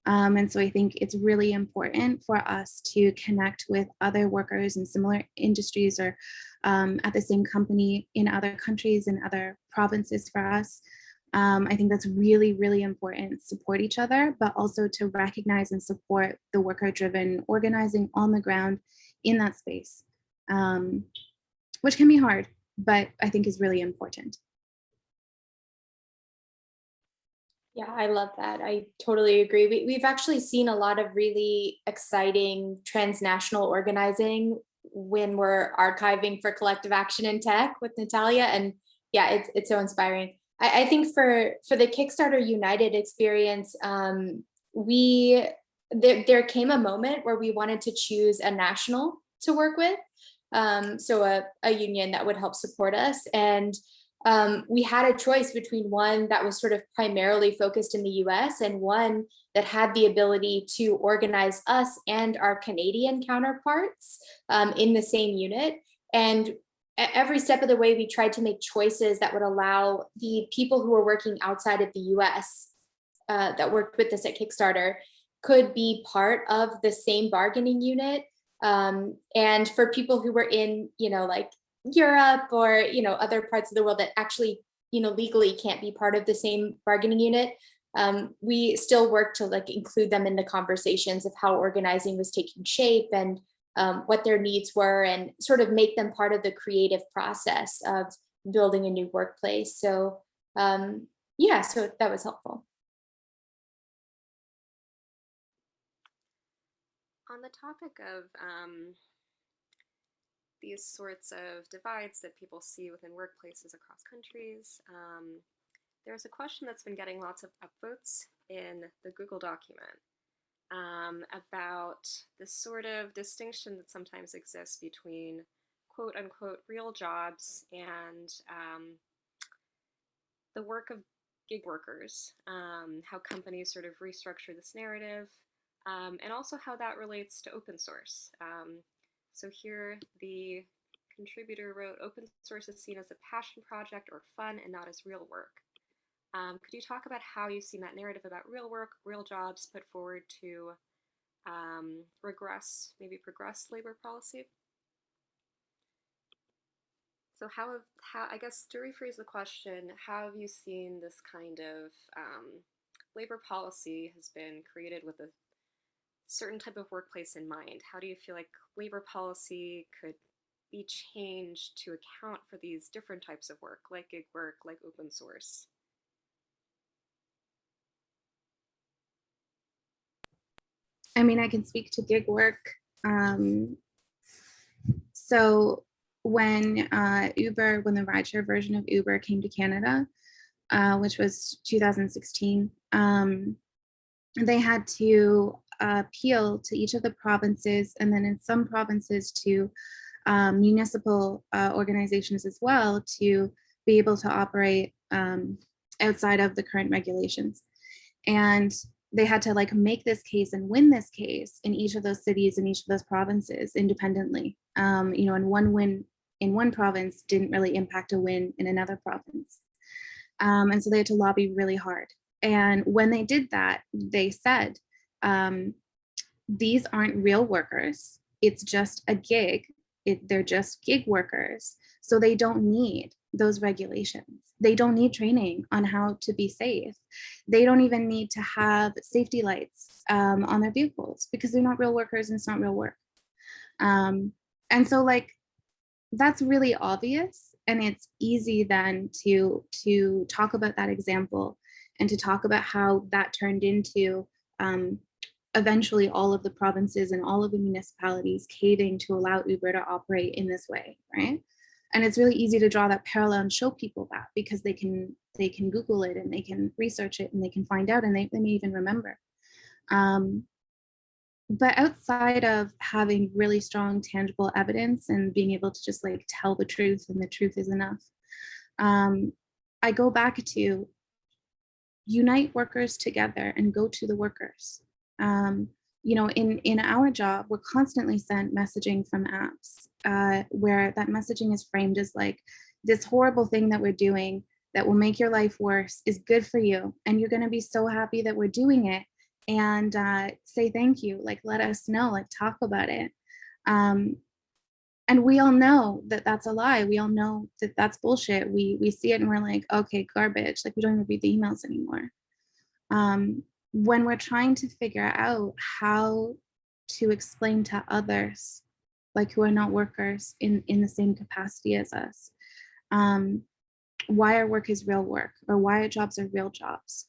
And so I think it's really important for us to connect with other workers in similar industries or at the same company in other countries and other provinces for us. I think that's really, really important. Support each other, but also to recognize and support the worker-driven organizing on the ground in that space, which can be hard, but I think is really important. Yeah, I love that. I totally agree. We've actually seen a lot of really exciting transnational organizing when we're archiving for collective action in tech with Nataliya. And yeah, it's so inspiring. I think for the Kickstarter United experience, there came a moment where we wanted to choose a national to work with. So a union that would help support us. And we had a choice between one that was sort of primarily focused in the US and one that had the ability to organize us and our Canadian counterparts in the same unit. And every step of the way, we tried to make choices that would allow the people who were working outside of the US that worked with us at Kickstarter could be part of the same bargaining unit. And for people who were in, you know, like Europe or, you know, other parts of the world that actually, you know, legally can't be part of the same bargaining unit, we still work to like include them in the conversations of how organizing was taking shape and what their needs were, and sort of make them part of the creative process of building a new workplace. So yeah, so that was helpful. On the topic of these sorts of divides that people see within workplaces across countries, there's a question that's been getting lots of upvotes in the Google document about this sort of distinction that sometimes exists between quote unquote real jobs and the work of gig workers, how companies sort of restructure this narrative, and also how that relates to open source. So here the contributor wrote, open source is seen as a passion project or fun and not as real work. Could you talk about how you've seen that narrative about real work, real jobs put forward to maybe progress labor policy? So how I guess to rephrase the question, how have you seen this kind of labor policy has been created with a certain type of workplace in mind? How do you feel like labor policy could be changed to account for these different types of work, like gig work, like open source? I mean, I can speak to gig work. So when Uber, when the rideshare version of Uber came to Canada, which was 2016, they had to appeal to each of the provinces, and then in some provinces to municipal organizations as well, to be able to operate outside of the current regulations. And they had to like make this case and win this case in each of those cities, in each of those provinces independently. You know, and one win in one province didn't really impact a win in another province. And so they had to lobby really hard. And when they did that, they said, these aren't real workers. It's just a gig. They're just gig workers. So they don't need those regulations. They don't need training on how to be safe. They don't even need to have safety lights on their vehicles because they're not real workers and it's not real work. And so like, that's really obvious. And it's easy then to talk about that example and to talk about how that turned into eventually all of the provinces and all of the municipalities caving to allow Uber to operate in this way, right? And it's really easy to draw that parallel and show people that because they can Google it and they can research it and they can find out and they may even remember. But outside of having really strong tangible evidence and being able to just like tell the truth and the truth is enough, I go back to unite workers together and go to the workers. You know, in our job, we're constantly sent messaging from apps where that messaging is framed as like this horrible thing that we're doing that will make your life worse is good for you. And you're going to be so happy that we're doing it and say thank you, like let us know, like talk about it. And we all know that that's a lie. We all know that that's bullshit. We see it and we're like, okay, garbage. Like we don't even read the emails anymore. When we're trying to figure out how to explain to others, like who are not workers in the same capacity as us, why our work is real work or why our jobs are real jobs.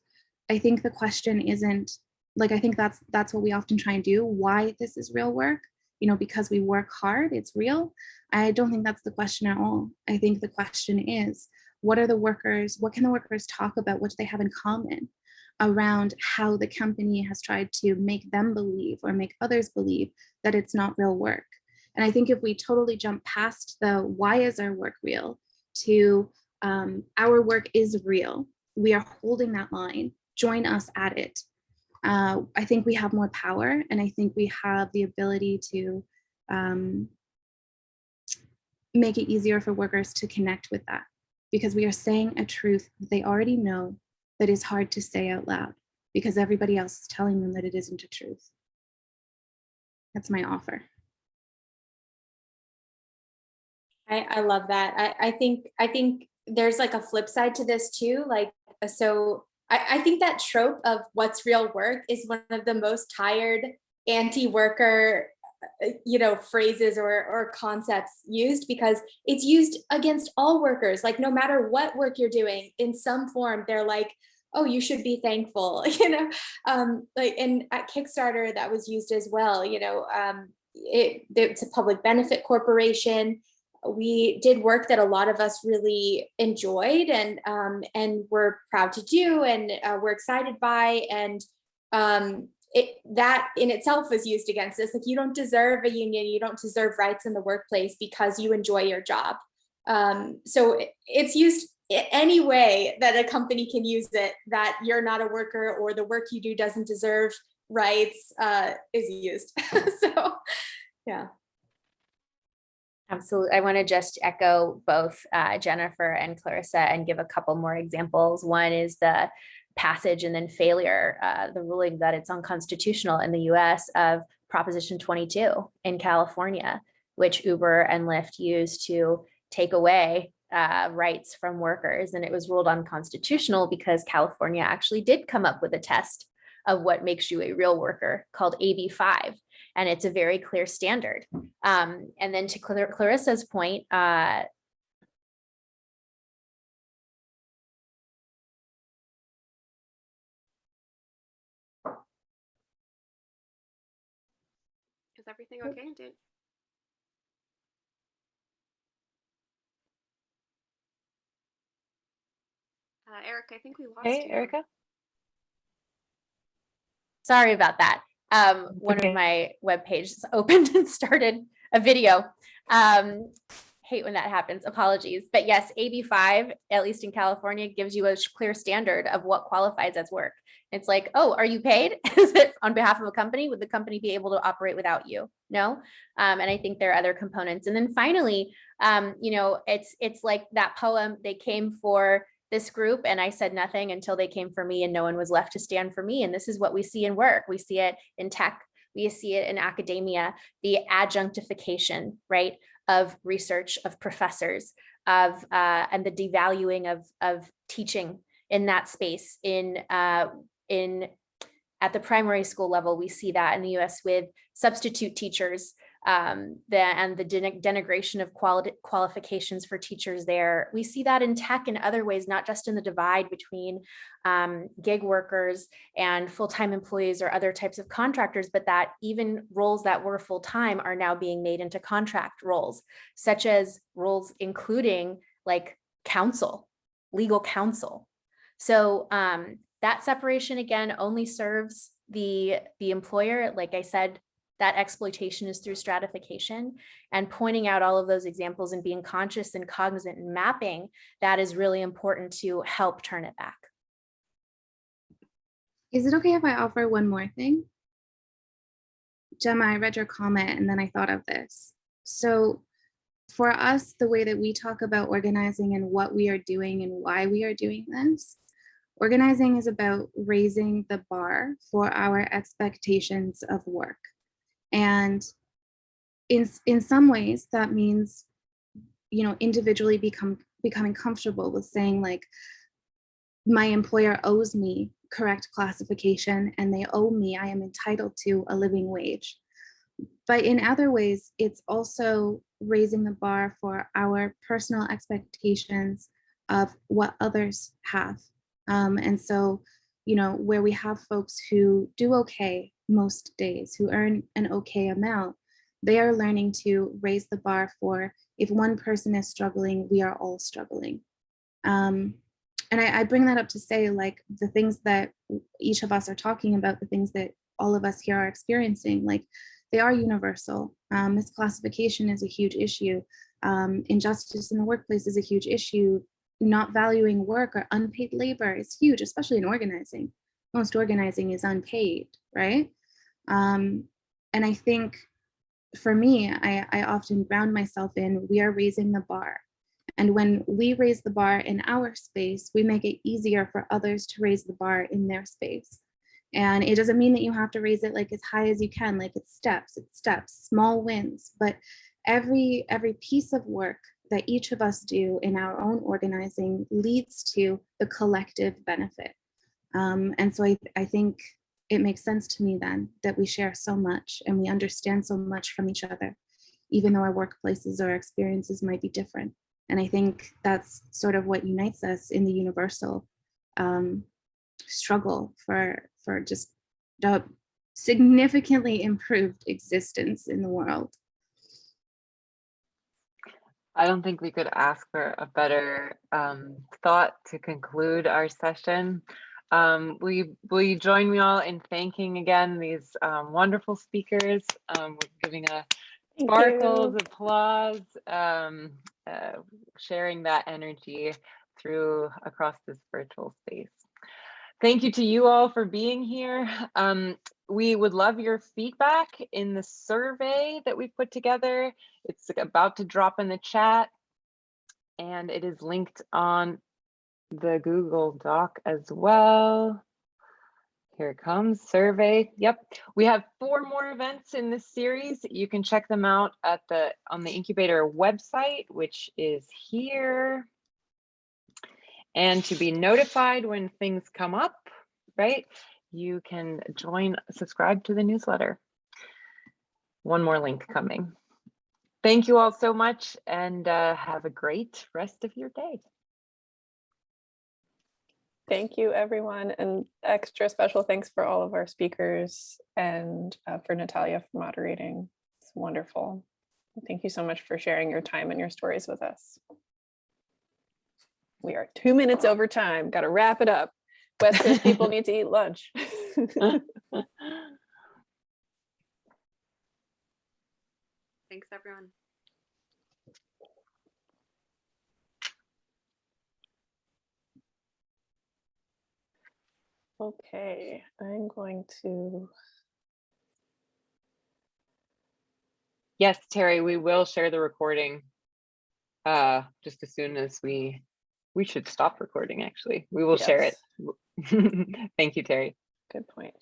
I think the question isn't like, I think that's what we often try and do, why this is real work, you know, because we work hard, it's real. I don't think that's the question at all. I think the question is, what can the workers talk about, what do they have in common around how the company has tried to make them believe or make others believe that it's not real work. And I think if we totally jump past the why is our work real to our work is real, we are holding that line, join us at it. I think we have more power and I think we have the ability to make it easier for workers to connect with that because we are saying a truth that they already know that is hard to say out loud because everybody else is telling them that it isn't a truth. That's my offer. I love that. I think there's like a flip side to this too. Like, so I think that trope of what's real work is one of the most tired anti-worker, you know, phrases or concepts used because it's used against all workers. Like no matter what work you're doing in some form, they're like, oh, you should be thankful, you know, like, and at Kickstarter that was used as well, you know, it's a public benefit corporation. We did work that a lot of us really enjoyed and we're proud to do and we're excited by, and that in itself was used against us. Like you don't deserve a union, you don't deserve rights in the workplace because you enjoy your job. So it's used any way that a company can use it, that you're not a worker or the work you do doesn't deserve rights is used. So yeah. Absolutely. I want to just echo both Jennifer and Clarissa and give a couple more examples. One is the passage and then failure, the ruling that it's unconstitutional in the US of Proposition 22 in California, which Uber and Lyft used to take away rights from workers. And it was ruled unconstitutional because California actually did come up with a test of what makes you a real worker called AB5. And it's a very clear standard. And then to Clarissa's point, Is everything okay? Eric, I think we lost Hey, you. Erica. Sorry about that. One of my web pages opened and started a video. Hate when that happens. Apologies. But yes, AB5, at least in California, gives you a clear standard of what qualifies as work. It's like, oh, are you paid? Is it on behalf of a company? Would the company be able to operate without you? No. And I think there are other components. And then finally, it's like that poem, they came for this group and I said nothing until they came for me and no one was left to stand for me. And this is what we see in work. We see it in tech. We see it in academia, the adjunctification, right, of research, of professors, and the devaluing of teaching in that space. At the primary school level, we see that in the US with substitute teachers, and the denigration of qualifications for teachers there. We see that in tech in other ways, not just in the divide between gig workers and full-time employees or other types of contractors, but that even roles that were full-time are now being made into contract roles, such as roles including like counsel, legal counsel. So that separation, again, only serves the employer. Like I said, that exploitation is through stratification, and pointing out all of those examples and being conscious and cognizant and mapping that is really important to help turn it back. Is it okay if I offer one more thing? Gemma, I read your comment and then I thought of this. So for us, the way that we talk about organizing and what we are doing and why we are doing this, organizing is about raising the bar for our expectations of work. And in some ways, that means, individually becoming comfortable with saying, like, my employer owes me correct classification and they owe me, I am entitled to a living wage. But in other ways, it's also raising the bar for our personal expectations of what others have. And so, where we have folks who do okay most days, who earn an okay amount, they are learning to raise the bar for, if one person is struggling, we are all struggling. And I bring that up to say, like, the things that each of us are talking about, the things that all of us here are experiencing, like, they are universal. Misclassification is a huge issue. Injustice in the workplace is a huge issue. Not valuing work or unpaid labor is huge, especially in organizing. Most organizing is unpaid, right? And I think for me, I often ground myself in, we are raising the bar. And when we raise the bar in our space, we make it easier for others to raise the bar in their space. And it doesn't mean that you have to raise it like as high as you can, like it's steps, small wins. But every piece of work that each of us do in our own organizing leads to the collective benefit. And so I think it makes sense to me then that we share so much and we understand so much from each other, even though our workplaces or experiences might be different. And I think that's sort of what unites us in the universal struggle for just the significantly improved existence in the world. I don't think we could ask for a better thought to conclude our session. Will you join me all in thanking again these wonderful speakers? We're giving a sparkles, applause, sharing that energy across this virtual space. Thank you to you all for being here. We would love your feedback in the survey that we put together. It's about to drop in the chat and it is linked on the Google Doc as well. Here it comes, survey. Yep, we have 4 more events in this series. You can check them out on the Incubator website, which is here. And to be notified when things come up, right, you can subscribe to the newsletter. One more link coming. Thank you all so much and have a great rest of your day. Thank you, everyone. And extra special thanks for all of our speakers and for Nataliya for moderating. wonderful. Thank you so much for sharing your time and your stories with us. We are 2 minutes over time. Got to wrap it up. West Coast people need to eat lunch. Thanks, everyone. Okay, I'm going to. Yes, Terry, we will share the recording just as soon as we should stop recording, actually. We will share it. Thank you, Terry. Good point.